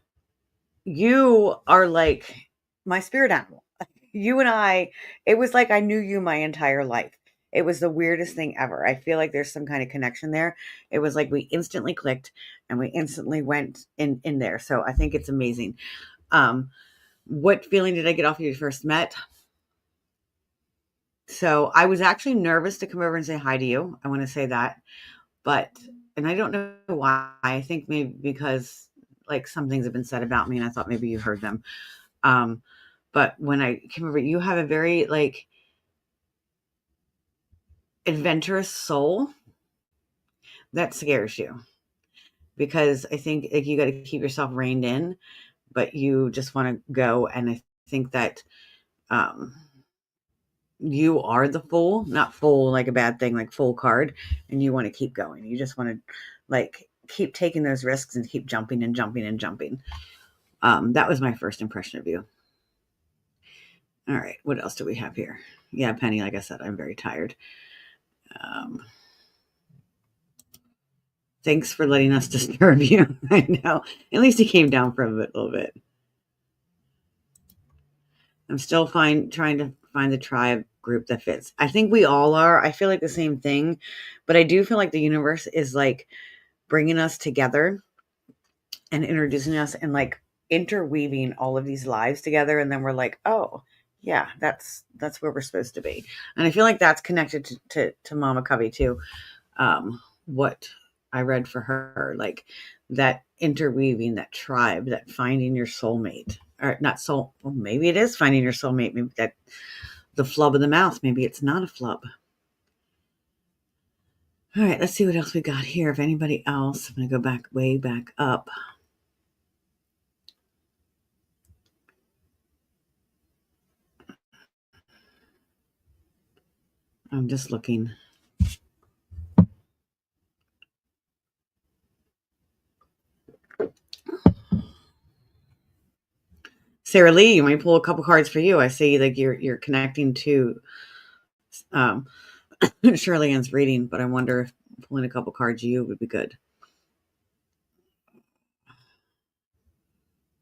You are like my spirit animal. You and I, it was like I knew you my entire life. It was the weirdest thing ever. I feel like there's some kind of connection there. It was like we instantly clicked and we instantly went in there. So I think it's amazing. What feeling did I get off when you first met? So I was actually nervous to come over and say hi to you. I want to say that. But, and I don't know why. I think maybe because like some things have been said about me and I thought maybe you heard them. But when I came over, you have a very like adventurous soul that scares you, because I think like you got to keep yourself reined in, but you just want to go. And I think that you are the fool, not fool like a bad thing, like full card, and you want to keep going. You just want to like keep taking those risks and keep jumping and jumping and jumping. That was my first impression of you. All right, what else do we have here? Yeah, Penny, like I said, I'm very tired. Thanks for letting us disturb you. I know. At least he came down from it a little bit. I'm still trying to find the tribe group that fits. I think we all are. I feel like the same thing, but I do feel like the universe is like bringing us together and introducing us and like interweaving all of these lives together. And then we're like, oh yeah, that's where we're supposed to be. And I feel like that's connected to Mama Cubby too. What I read for her, like that interweaving, that tribe, that finding your soulmate, or not soul. Well, maybe it is finding your soulmate. Maybe that the flub of the mouth. Maybe it's not a flub. All right, let's see what else we got here. If anybody else, I'm going to go back way back up. I'm just looking. Sarah Lee, you might pull a couple cards for you. I see like you're connecting to Shirley Ann's reading, but I wonder if pulling a couple cards you would be good.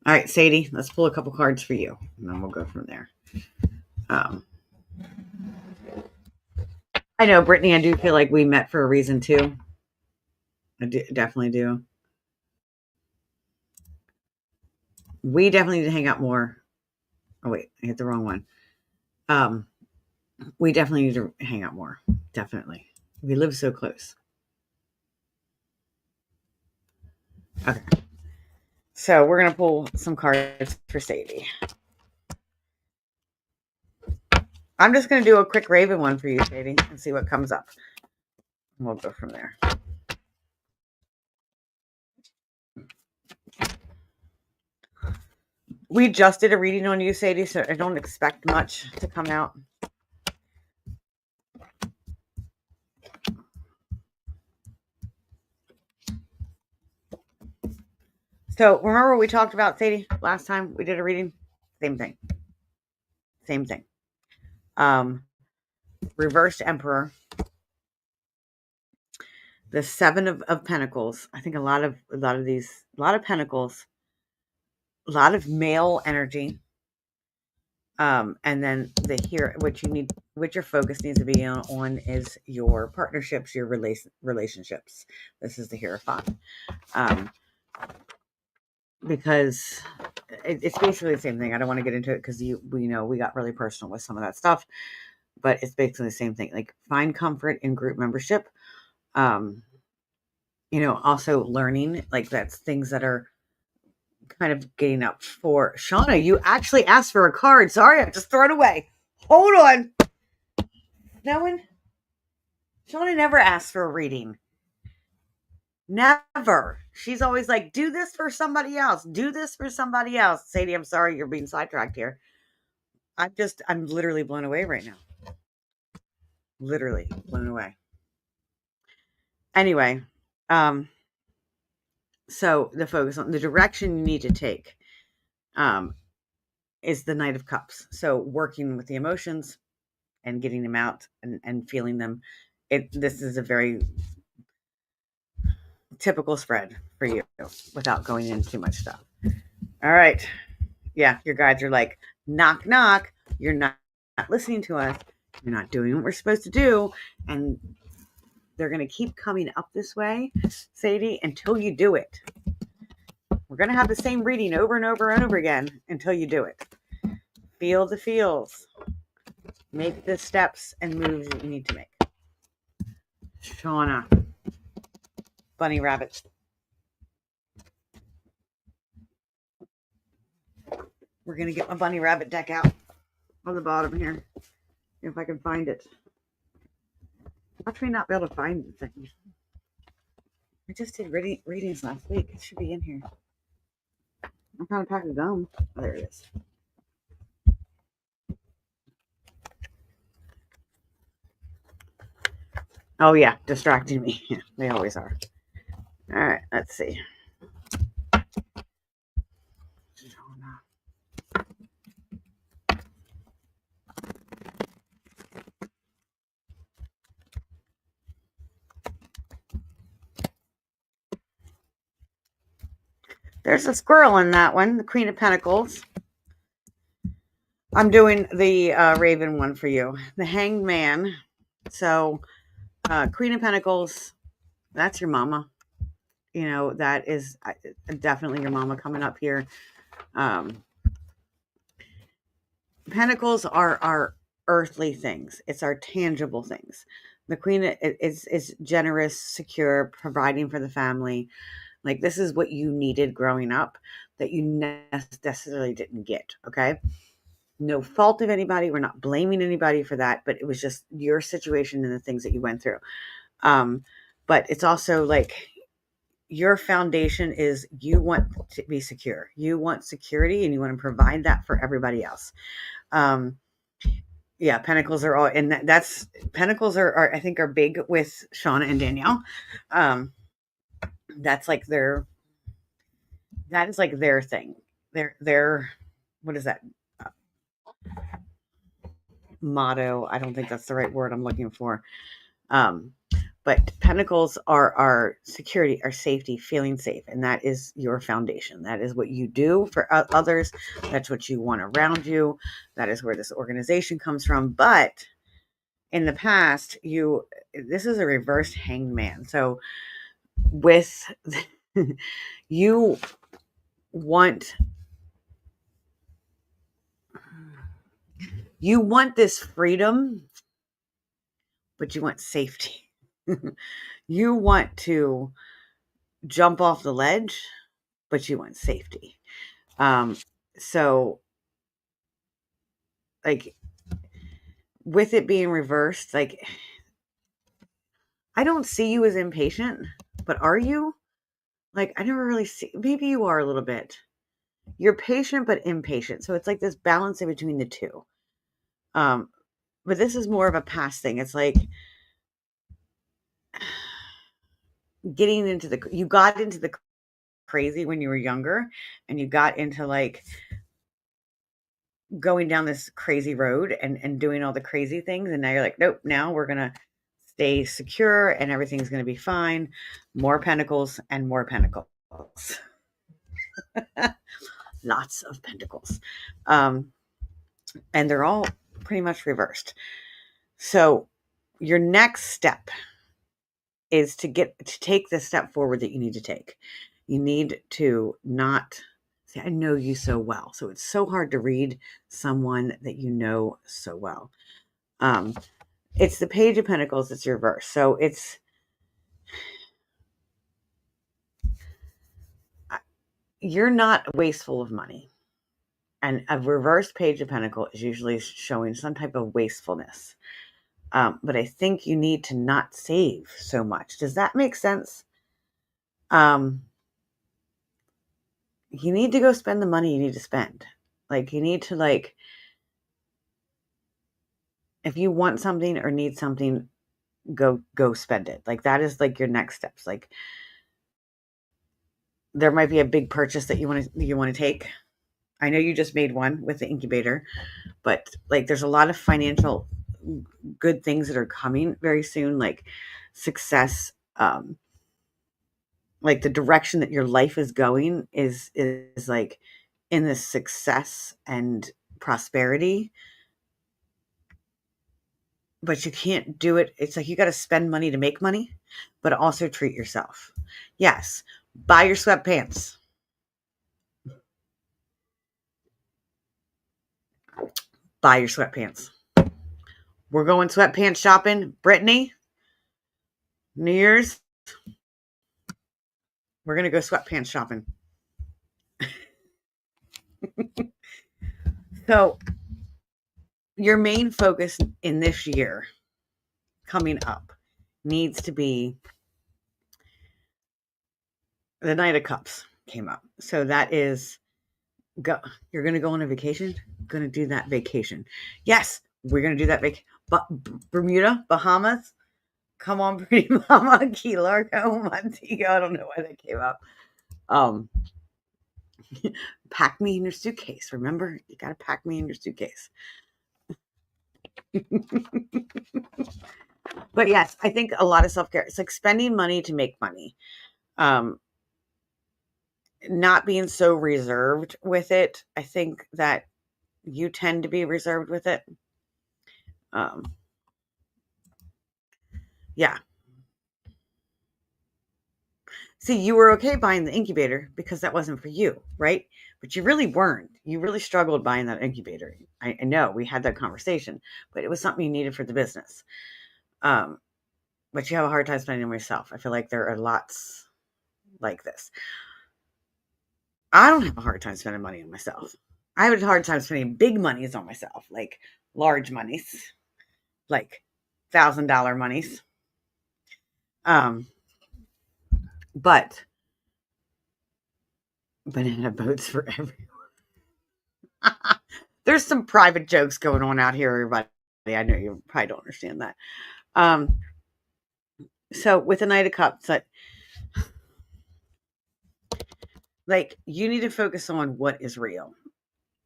All right, Sadie, let's pull a couple cards for you, and then we'll go from there. I know, Brittany, I do feel like we met for a reason too. I definitely do. We definitely need to hang out more. Oh wait, I hit the wrong one. We definitely need to hang out more. Definitely. We live so close. Okay. So we're gonna pull some cards for Sadie. I'm just gonna do a quick Raven one for you, Sadie, and see what comes up. And we'll go from there. We just did a reading on you, Sadie, so I don't expect much to come out. So remember what we talked about, Sadie, last time we did a reading? Same thing. Same thing. Reversed Emperor. the Seven of Pentacles. I think a lot of pentacles, a lot of male energy. And then what your focus needs to be on is your partnerships, your relationships. This is the Hierophant. Because it's basically the same thing. I don't want to get into it because we got really personal with some of that stuff, but it's basically the same thing. Like, find comfort in group membership. Also learning, like, that's things that are kind of getting up for Shauna. You actually asked for a card. Sorry, I just throw it away. Hold on. No one. Shauna never asked for a reading. Never. She's always like, do this for somebody else. Do this for somebody else. Sadie, I'm sorry you're being sidetracked here. I'm literally blown away right now. Literally blown away. Anyway, so the focus on the direction you need to take is the Knight of Cups. So working with the emotions and getting them out and feeling them. This is a very typical spread for you without going into too much stuff. All right. Yeah, your guides are like, knock, knock. You're not listening to us. You're not doing what we're supposed to do. And they're going to keep coming up this way, Sadie, until you do it. We're going to have the same reading over and over and over again until you do it. Feel the feels. Make the steps and moves that you need to make. Shauna. Bunny rabbits. We're going to get my bunny rabbit deck out on the bottom here. If I can find it. Watch me not be able to find the thing. I just did readings last week. It should be in here. I found a pack of gum. Oh, there it is. Oh, yeah. Distracting me. Yeah, they always are. All right. Let's see. There's a squirrel in that one. The Queen of Pentacles. I'm doing the Raven one for you. The Hanged Man. So, Queen of Pentacles, that's your mama. That is definitely your mama coming up here. Pentacles are earthly things. It's our tangible things. The Queen is generous, secure, providing for the family. Like, this is what you needed growing up that you necessarily didn't get. Okay. No fault of anybody. We're not blaming anybody for that, but it was just your situation and the things that you went through. But it's also like, your foundation is, you want to be secure. You want security and you want to provide that for everybody else. Yeah, pentacles are all, and that's pentacles are I think are big with Shauna and Danielle. That's like that is like their thing. Their what is that? Motto. I don't think that's the right word I'm looking for. But pentacles are security, are safety, feeling safe. And that is your foundation. That is what you do for others. That's what you want around you. That is where this organization comes from. But in the past, this is a reversed Hanged Man. So with you want this freedom, but you want safety. You want to jump off the ledge, but you want safety. So like, with it being reversed, like, I don't see you as impatient, but are you? Like, I never really see, maybe you are a little bit. You're patient, but impatient. So it's like this balance in between the two. But this is more of a past thing. It's like you got into the crazy when you were younger, and you got into like going down this crazy road and doing all the crazy things. And now you're like, nope, now we're going to stay secure and everything's going to be fine. More pentacles and more pentacles. Lots of pentacles. And they're all pretty much reversed. So your next step is to take the step forward that you need to take. You need to not say, I know you so well. So it's so hard to read someone that you know so well. It's the Page of Pentacles that's reversed. So you're not wasteful of money. And a reversed Page of Pentacles is usually showing some type of wastefulness. But I think you need to not save so much. Does that make sense? You need to go spend the money you need to spend. Like, you need to, like, if you want something or need something, go spend it. Like, that is like your next steps. Like, there might be a big purchase that you want to take. I know you just made one with the incubator, but like, there's a lot of financial good things that are coming very soon, like success. Like, the direction that your life is going is like in this success and prosperity. But you can't do it. It's like you got to spend money to make money, but also treat yourself. Yes, buy your sweatpants. Buy your sweatpants. We're going sweatpants shopping. Brittany, New Year's, we're going to go sweatpants shopping. So your main focus in this year coming up needs to be the Knight of Cups came up. So that is, you're going to go on a vacation? Going to do that vacation. Yes, we're going to do that vacation. But Bermuda, Bahamas, come on, pretty mama, Key Largo, Montego. I don't know why that came up. Pack me in your suitcase. Remember, you got to pack me in your suitcase. But yes, I think a lot of self-care. It's like spending money to make money. Not being so reserved with it. I think that you tend to be reserved with it. Yeah. See, you were okay buying the incubator because that wasn't for you, right? But you really weren't. You really struggled buying that incubator. I know we had that conversation, but it was something you needed for the business. But you have a hard time spending on yourself. I feel like there are lots like this. I don't have a hard time spending money on myself. I have a hard time spending big monies on myself, like large monies, like $1,000 monies. But banana boats for everyone. There's some private jokes going on out here, everybody. I know you probably don't understand that. So with the Knight of Cups, like, you need to focus on what is real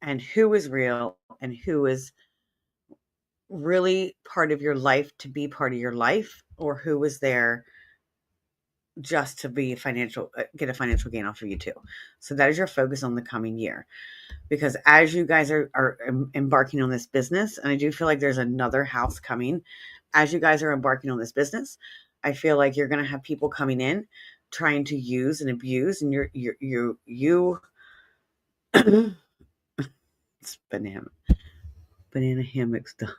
and who is real and who is really part of your life to be part of your life, or who is there just to be get a financial gain off of you too. So that is your focus on the coming year, because as you guys are embarking on this business, and I do feel like there's another house coming, as you guys are embarking on this business, I feel like you're going to have people coming in trying to use and abuse, and you it's banana hammock stuff.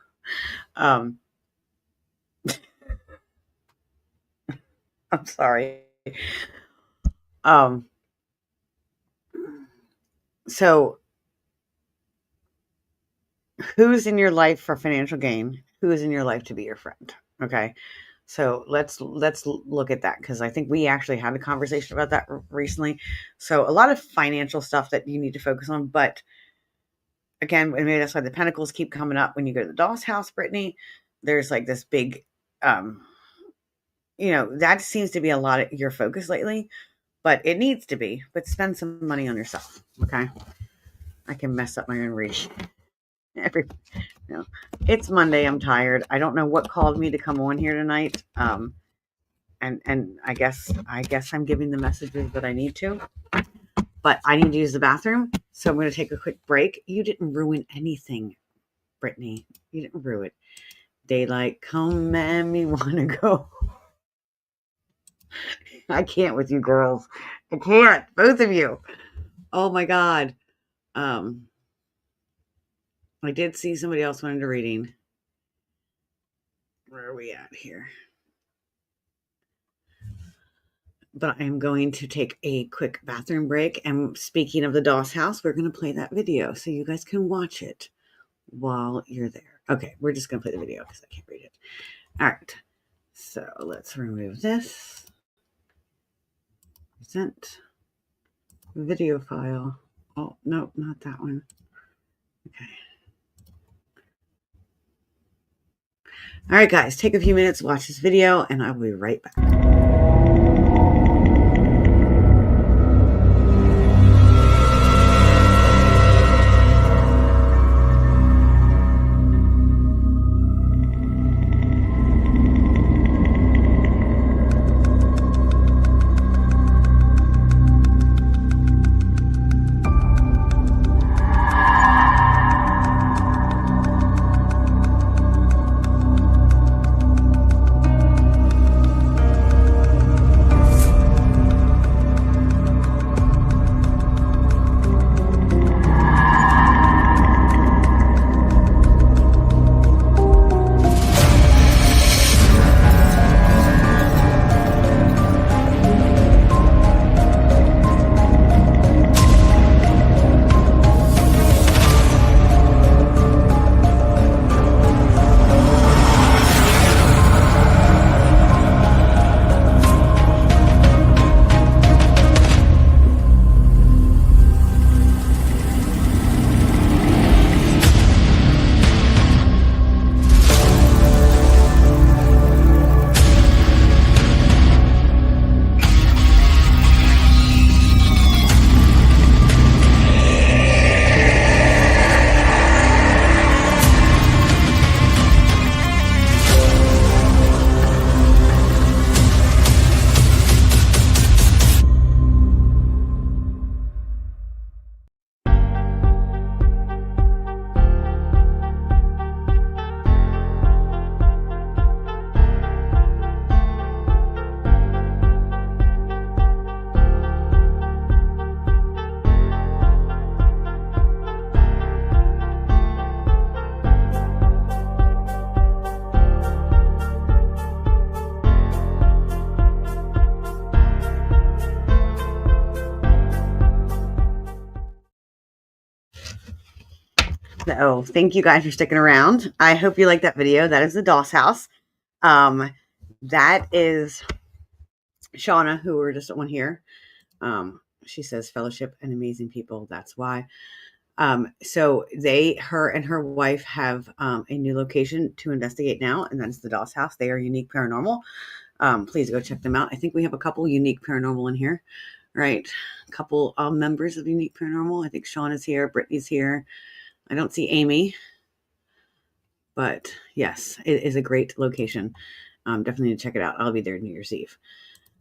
I'm sorry. So who's in your life for financial gain? Who is in your life to be your friend? Okay. So let's look at that, because I think we actually had a conversation about that recently. So a lot of financial stuff that you need to focus on, but again, maybe that's why the pentacles keep coming up when you go to the doll's house, Brittany. There's like this big, that seems to be a lot of your focus lately, but it needs to be. But spend some money on yourself, okay? I can mess up my own reading. It's Monday. I'm tired. I don't know what called me to come on here tonight. And I guess I'm giving the messages that I need to. But I need to use the bathroom, so I'm going to take a quick break. You didn't ruin anything, Brittany. You didn't ruin it. Daylight come and me want to go. I can't with you girls. I can't. Both of you. Oh my God. I did see somebody else wanted a reading. Where are we at here? But I'm going to take a quick bathroom break. And speaking of the Doss house, we're going to play that video so you guys can watch it while you're there. Okay, we're just going to play the video because I can't read it. All right. So let's remove this. Present video file. Oh, no, not that one. Okay. All right, guys, take a few minutes, watch this video, and I'll be right back. So thank you guys for sticking around. I hope you like that video. That is the Doss house. That is Shauna, who we're just on here. She says fellowship and amazing people. That's why. So her and her wife have a new location to investigate now, and that's the Doss house. They are Unique Paranormal. Please go check them out. I think we have a couple Unique Paranormal in here, right? A couple members of Unique Paranormal. I think Sean is here. Brittany's here. I don't see Amy, but yes, it is a great location. Definitely need to check it out. I'll be there New Year's Eve.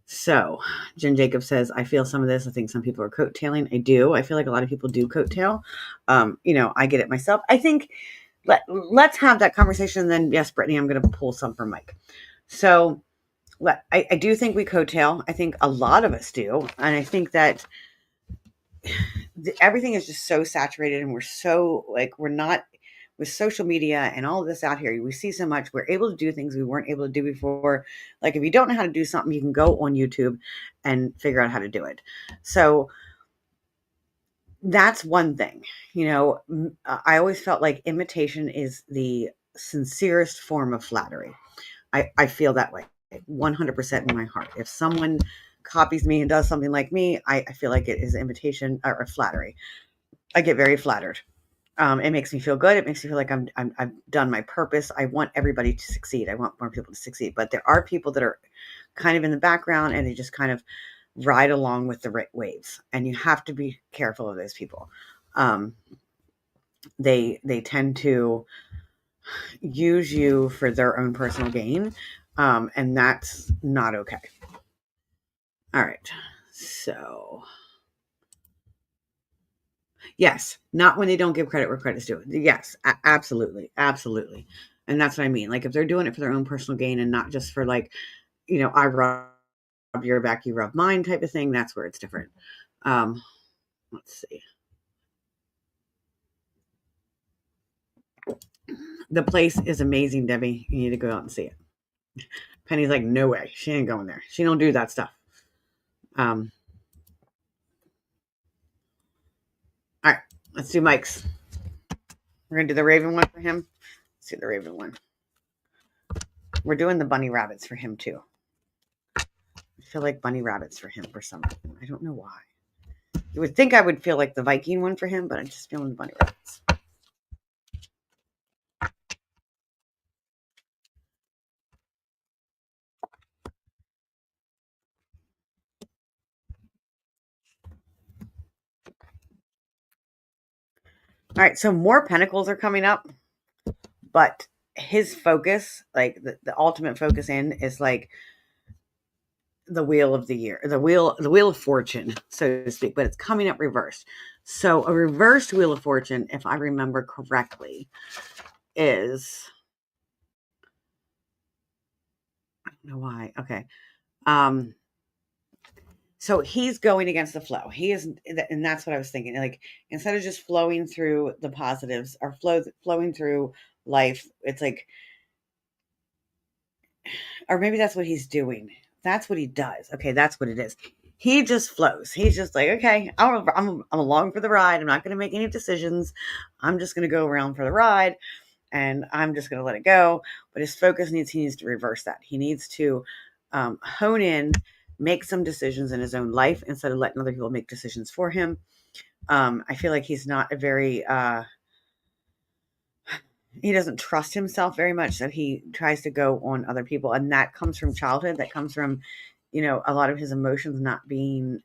So Jen Jacob says, I feel some of this. I think some people are coattailing. I do. I feel like a lot of people do coattail. I get it myself. I think let's have that conversation. And then yes, Brittany, I'm going to pull some from Mike. So I do think we coattail. I think a lot of us do. And I think that everything is just so saturated, and we're so we're not with social media and all of this out here. We see so much. We're able to do things we weren't able to do before. Like if you don't know how to do something, you can go on YouTube and figure out how to do it. So that's one thing. I always felt like imitation is the sincerest form of flattery. I feel that way 100% in my heart. If someone copies me and does something like me, I feel like it is imitation or flattery. I get very flattered. It makes me feel good. It makes me feel like I've done my purpose. I want everybody to succeed. I want more people to succeed. But there are people that are kind of in the background, and they just kind of ride along with the waves. And you have to be careful of those people. They tend to use you for their own personal gain, and that's not okay. All right, so yes, not when they don't give credit where credit's due. Yes, absolutely, absolutely, and that's what I mean. Like if they're doing it for their own personal gain and not just for like, I rub your back, you rub mine type of thing. That's where it's different. Let's see. The place is amazing, Debbie. You need to go out and see it. Penny's like, no way. She ain't going there. She don't do that stuff. All right, let's do Mike's. We're gonna do the Raven one for him. Let's do the Raven one. We're doing the bunny rabbits for him too. I feel like bunny rabbits for him for some reason. I don't know why. You would think I would feel like the Viking one for him, but I'm just feeling the bunny rabbits. All right, so more pentacles are coming up, but his focus, like the ultimate focus in, is like the wheel of the year, the wheel of fortune, so to speak, but it's coming up reversed. So a reversed wheel of fortune, if I remember correctly, is, I don't know why. Okay. So he's going against the flow. He is, and that's what I was thinking. Like instead of just flowing through the positives or flowing through life, it's like, or maybe that's what he's doing. That's what he does. Okay, that's what it is. He just flows. He's just like, okay, I'm along for the ride. I'm not going to make any decisions. I'm just going to go around for the ride, and I'm just going to let it go. But his focus he needs to reverse that. He needs to hone in, make some decisions in his own life instead of letting other people make decisions for him. I feel like he's not a very he doesn't trust himself very much, so he tries to go on other people, and that comes from childhood. That comes from, a lot of his emotions not being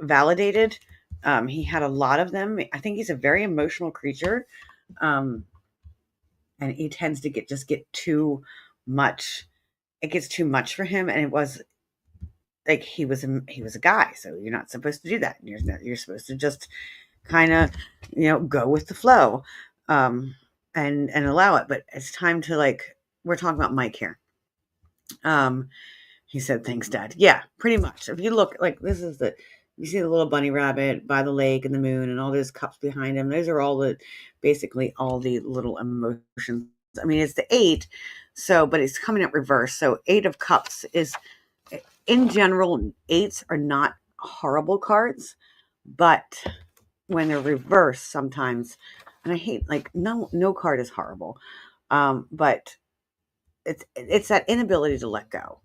validated. He had a lot of them. I think he's a very emotional creature, and he tends to get too much. It gets too much for him, and it was like he was a guy, so you're not supposed to do that. You're supposed to just kind of go with the flow, and allow it. But it's time to, like, we're talking about Mike here. He said, thanks, Dad. Yeah, pretty much. If you look, like, you see the little bunny rabbit by the lake and the moon and all those cups behind him. Those are basically all the little emotions. I mean, it's the 8, but it's coming up reverse. So 8 of Cups is, in general, 8s are not horrible cards, but when they're reversed sometimes, and I hate, like, no card is horrible, but it's that inability to let go.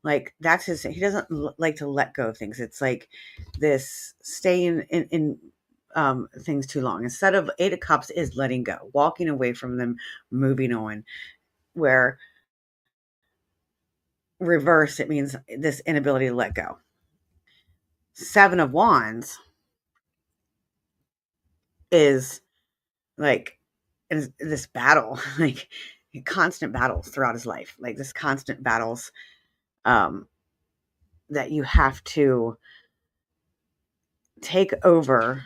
Like that's he doesn't like to let go of things. It's like this staying in things too long. Instead of 8 of Cups is letting go, walking away from them, moving on. Where reverse, it means this inability to let go. 7 of Wands is like this battle, like constant battles throughout his life, like this constant battles that you have to take over.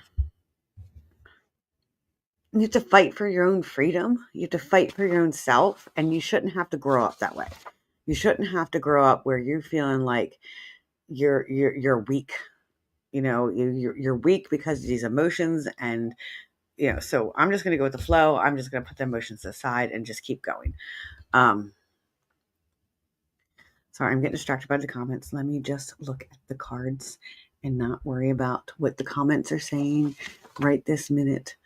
You have to fight for your own freedom. You have to fight for your own self, and you shouldn't have to grow up that way. You shouldn't have to grow up where you're feeling like you're weak. You're weak because of these emotions, and so I'm just going to go with the flow. I'm just going to put the emotions aside and just keep going. Sorry, I'm getting distracted by the comments. Let me just look at the cards and not worry about what the comments are saying right this minute.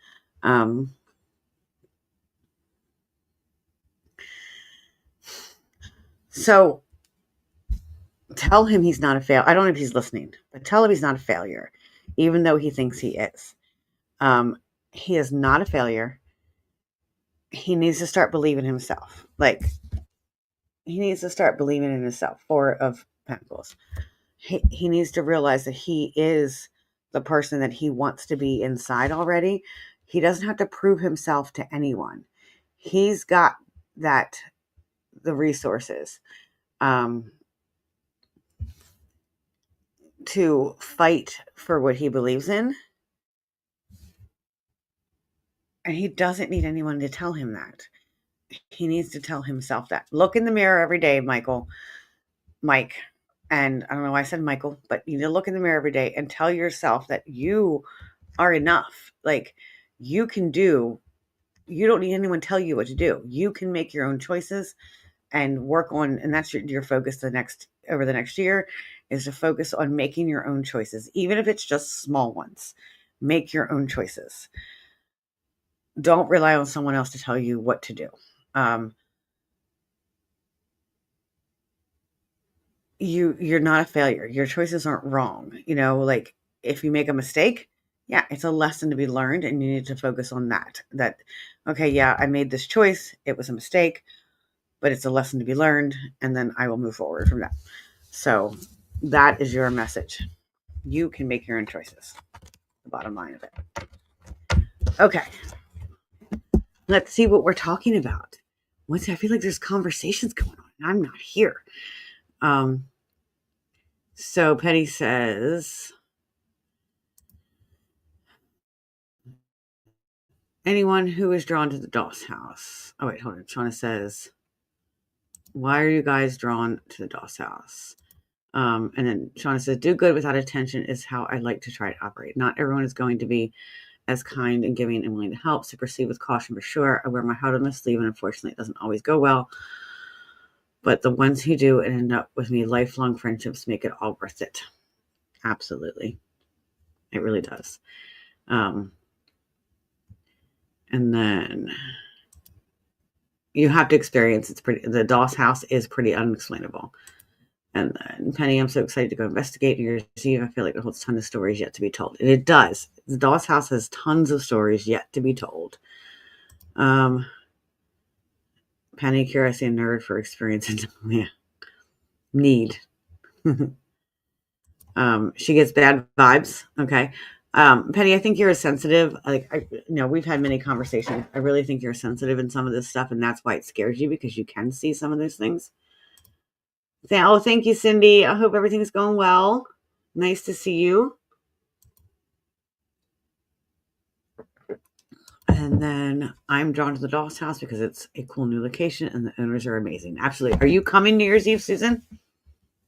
So tell him he's not a failure. I don't know if he's listening, but tell him he's not a failure, even though he thinks he is. He is not a failure. He needs to start believing in himself. Like, he needs to start believing in himself. 4 of Pentacles. He needs to realize that he is the person that he wants to be inside already. He doesn't have to prove himself to anyone. He's got the resources to fight for what he believes in. And he doesn't need anyone to tell him that. He needs to tell himself that. Look in the mirror every day, Mike. And I don't know why I said Michael, but you need to look in the mirror every day and tell yourself that you are enough. Like, you can do, you don't need anyone to tell you what to do. You can make your own choices and work on, and that's your focus over the next year, is to focus on making your own choices, even if it's just small ones. Make your own choices. Don't rely on someone else to tell you what to do. You're not a failure. Your choices aren't wrong. Like, if you make a mistake, yeah, it's a lesson to be learned, and you need to focus on that. Okay, yeah, I made this choice. It was a mistake, but it's a lesson to be learned, and then I will move forward from that. So that is your message. You can make your own choices. The bottom line of it. Okay. Let's see what we're talking about. I feel like there's conversations going on, and I'm not here. So Penny says, anyone who is drawn to the Doss house. Oh, wait, hold on. Shauna says, why are you guys drawn to the Doss house? And then Shauna says, do good without attention is how I like to try to operate. Not everyone is going to be as kind and giving and willing to help, so proceed with caution for sure. I wear my heart on my sleeve, and unfortunately it doesn't always go well. But the ones who do and end up with me, lifelong friendships, make it all worth it. Absolutely. It really does. And then you have to experience the Doss house is pretty unexplainable. And then Penny, I'm so excited to go investigate New Year's Eve. I feel like it holds a ton of stories yet to be told. And it does. The Doss house has tons of stories yet to be told. Penny, curiosity, and nerd for experience and need. She gets bad vibes. Okay. Penny, I think you're sensitive. We've had many conversations. I really think you're sensitive in some of this stuff, and that's why it scares you, because you can see some of those things. Oh, thank you, Cindy. I hope everything's going well. Nice to see you. And then I'm drawn to the Doss house because it's a cool new location and the owners are amazing. Absolutely. Are you coming New Year's Eve, Susan? Are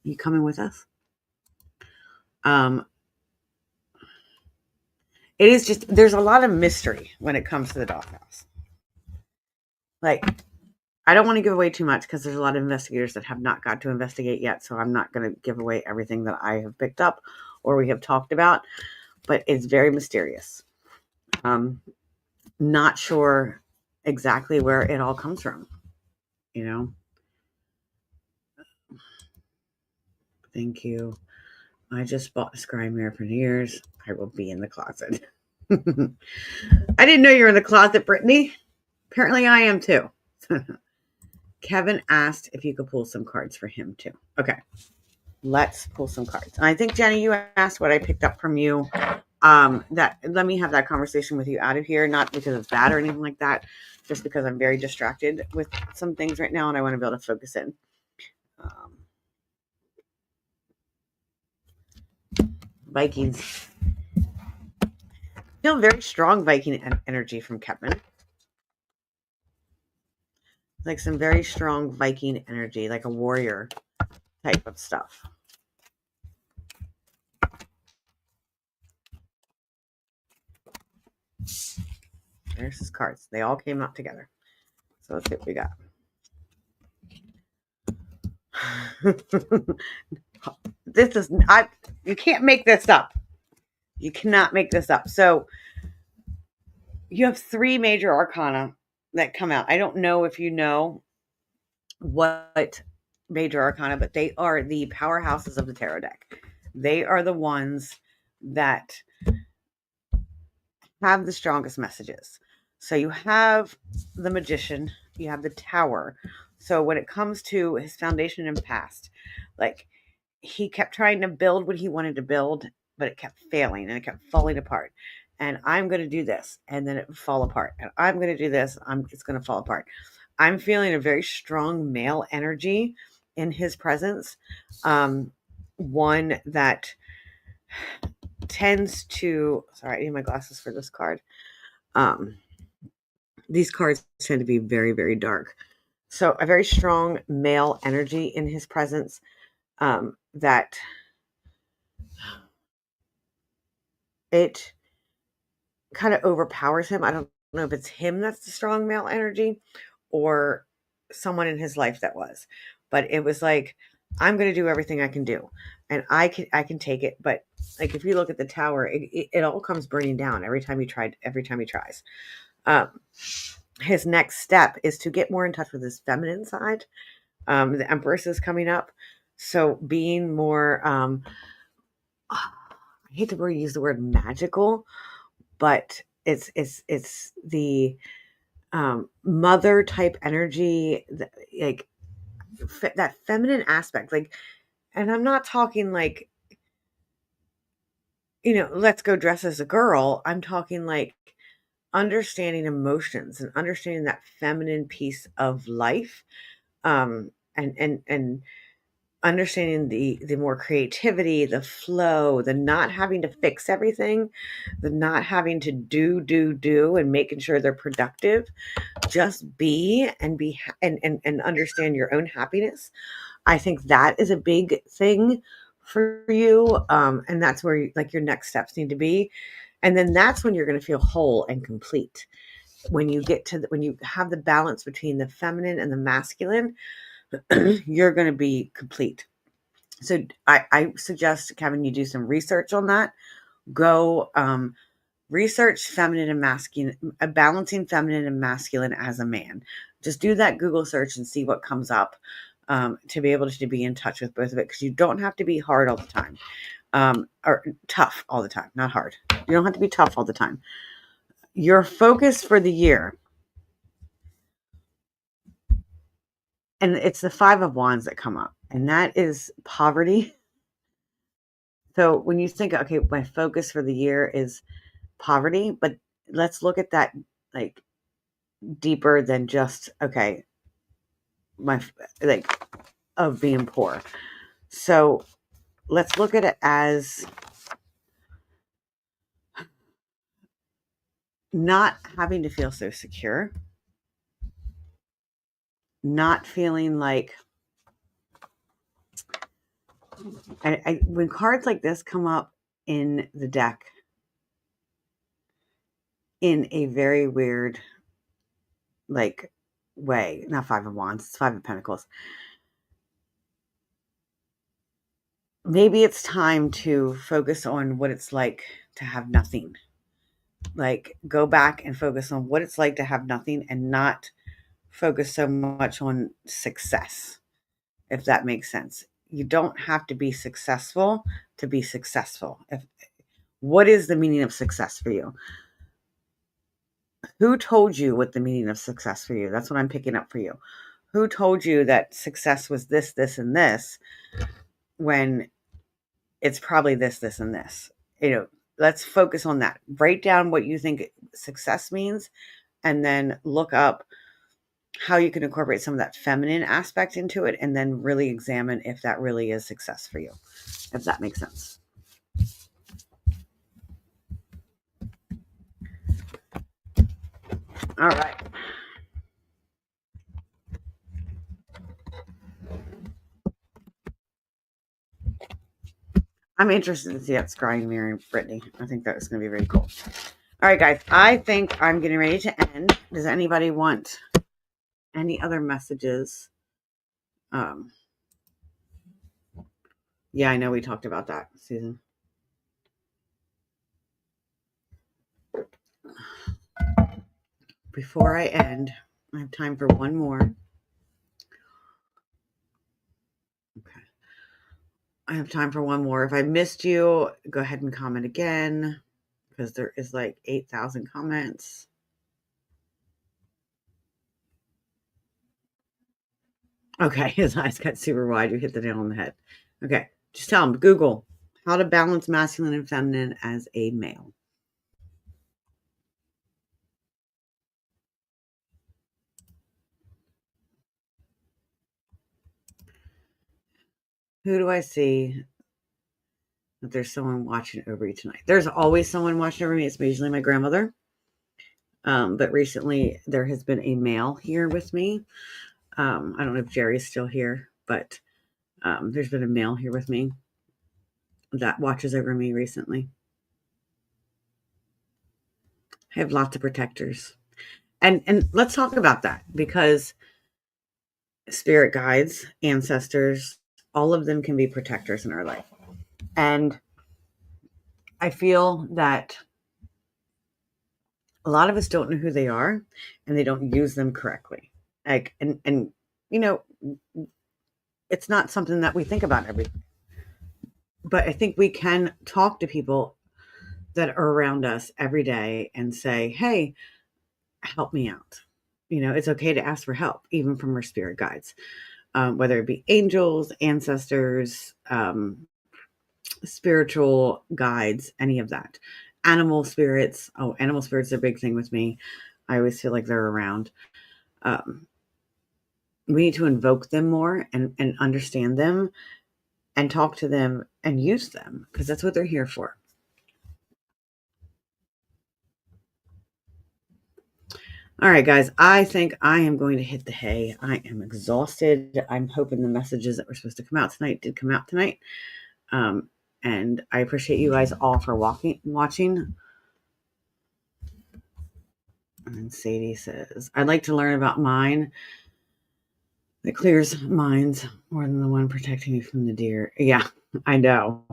you coming with us? It is just, there's a lot of mystery when it comes to the Doss house. Like, I don't want to give away too much because there's a lot of investigators that have not got to investigate yet. So I'm not going to give away everything that I have picked up or we have talked about, but it's very mysterious. Not sure exactly where it all comes from, Thank you. I just bought a scry mirror for New Year's. I will be in the closet. I didn't know you were in the closet, Brittany. Apparently I am too. Kevin asked if you could pull some cards for him too. Okay. Let's pull some cards. And I think, Jenny, you asked what I picked up from you. Let me have that conversation with you out of here, not because it's bad or anything like that, just because I'm very distracted with some things right now and I want to be able to focus in. Vikings. I feel very strong Viking energy from Kevin. Like some very strong Viking energy, like a warrior type of stuff. There's his cards. They all came out together. So let's see what we got. You can't make this up. You cannot make this up. So you have 3 major arcana that come out. I don't know if you know what major arcana, but they are the powerhouses of the tarot deck. They are the ones that have the strongest messages. So you have the Magician, you have the Tower. So when it comes to his foundation and past, like, he kept trying to build what he wanted to build, but it kept failing and it kept falling apart. and I'm going to do this, and then it would fall apart, and I'm going to do this, it's going to fall apart. I'm feeling a very strong male energy in his presence, one that tends to, sorry, I need my glasses for this card. These cards tend to be very, very dark. So a very strong male energy in his presence, that it kind of overpowers him. I don't know if it's him that's the strong male energy or someone in his life that was, but it was like, I'm going to do everything I can do, and I can take it. But like, if you look at the tower, it all comes burning down every time he tries. His next step is to get more in touch with his feminine side. The Empress is coming up. So being more, I hate to use the word magical, but it's the mother type energy, like that feminine aspect. Like, and I'm not talking like, let's go dress as a girl. I'm talking like understanding emotions and understanding that feminine piece of life, and understanding the more creativity, the flow, the not having to fix everything, the not having to do and making sure they're productive. Just be and understand your own happiness. I think that is a big thing for you, and that's where your next steps need to be. And then that's when you're going to feel whole and complete. When you get to when you have the balance between the feminine and the masculine, you're going to be complete. So I suggest, Kevin, you do some research on that. Go research feminine and masculine, balancing feminine and masculine as a man. Just do that Google search and see what comes up, to be able to be in touch with both of it, because you don't have to be hard all the time, or tough all the time, not hard. You don't have to be tough all the time. Your focus for the year, and it's the 5 of Wands that come up, and that is poverty. So when you think, okay, my focus for the year is poverty, but let's look at that like deeper than just, okay, my like of being poor. So let's look at it as not having to feel so secure, not feeling like, when cards like this come up in the deck in a very weird like way, not 5 of Wands, it's 5 of Pentacles. Maybe it's time to focus on what it's like to have nothing. Like, go back and focus on what it's like to have nothing, and not focus so much on success, if that makes sense. You don't have to be successful to be successful. What is the meaning of success for you? Who told you what the meaning of success for you? That's what I'm picking up for you. Who told you that success was this, this, and this, when it's probably this, this, and this? Let's focus on that. Write down what you think success means, and then look up how you can incorporate some of that feminine aspect into it, and then really examine if that really is success for you, if that makes sense. All right. I'm interested to see that scrying mirror, Brittany. I think that is going to be very cool. All right, guys. I think I'm getting ready to end. Does anybody want any other messages? Yeah, I know we talked about that, Susan. Before I end, I have time for one more. Okay. I have time for one more. If I missed you, go ahead and comment again, because there is like 8,000 comments. Okay, his eyes got super wide. You hit the nail on the head. Okay, just tell him, Google how to balance masculine and feminine as a male. Who do I see that there's someone watching over you tonight? There's always someone watching over me. It's usually my grandmother. But recently there has been a male here with me. I don't know if Jerry's still here, but there's been a male here with me that watches over me recently. I have lots of protectors. And let's talk about that, because spirit guides, ancestors, all of them can be protectors in our life. And I feel that a lot of us don't know who they are, and they don't use them correctly. Like, and you know, it's not something that we think about but I think we can talk to people that are around us every day and say, hey, help me out. It's okay to ask for help, even from our spirit guides, whether it be angels, ancestors, spiritual guides, any of that. Animal spirits. Oh, animal spirits are a big thing with me. I always feel like they're around. We need to invoke them more and understand them and talk to them and use them, because that's what they're here for. All right, guys, I think I am going to hit the hay. I am exhausted. I'm hoping the messages that were supposed to come out tonight did come out tonight. And I appreciate you guys all for watching. And Sadie says, I'd like to learn about mine that clears minds more than the one protecting me from the deer. Yeah, I know.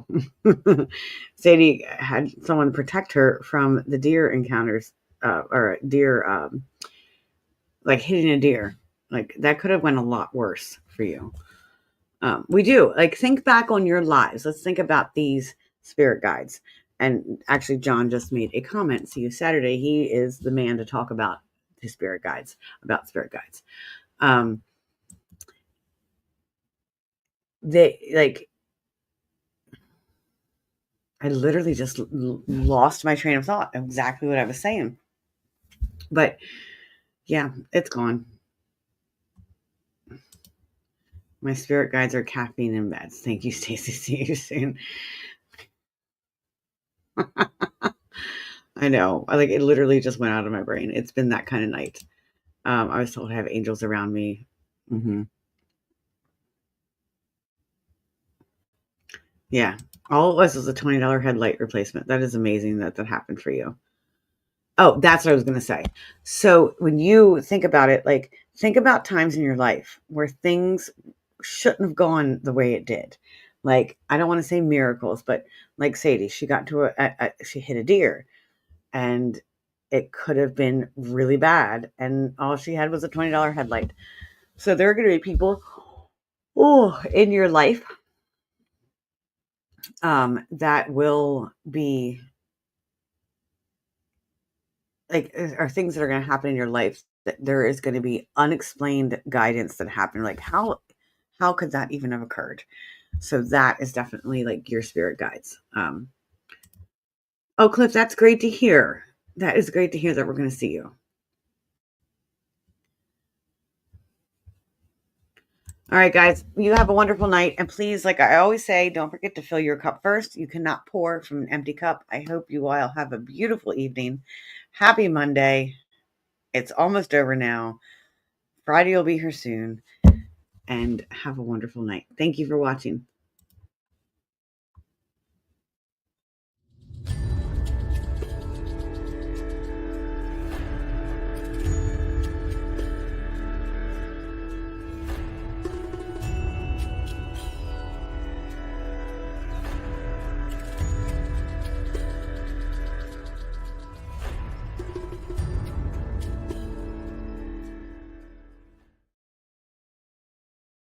Sadie had someone protect her from the deer encounters, or deer, like hitting a deer. Like, that could have went a lot worse for you. We do. Like, think back on your lives. Let's think about these spirit guides. And actually, John just made a comment. See you Saturday. He is the man to talk about his spirit guides, about spirit guides. I literally just lost my train of thought of exactly what I was saying. But yeah, it's gone. My spirit guides are caffeine and meds. Thank you, Stacey. See you soon. I know. It literally just went out of my brain. It's been that kind of night. I was told I have angels around me. Mm-hmm. Yeah. All it was a $20 headlight replacement. That is amazing that happened for you. Oh, that's what I was going to say. So when you think about it, think about times in your life where things shouldn't have gone the way it did. I don't want to say miracles, but like Sadie, she got to she hit a deer, and it could have been really bad, and all she had was a $20 headlight. So there are going to be people in your life that will be are things that are going to happen in your life, that there is going to be unexplained guidance that happened. How could that even have occurred? So that is definitely your spirit guides. Oh, Cliff, that's great to hear. That is great to hear that we're going to see you. All right, guys, you have a wonderful night. And please, like I always say, don't forget to fill your cup first. You cannot pour from an empty cup. I hope you all have a beautiful evening. Happy Monday. It's almost over now. Friday will be here soon. And have a wonderful night. Thank you for watching.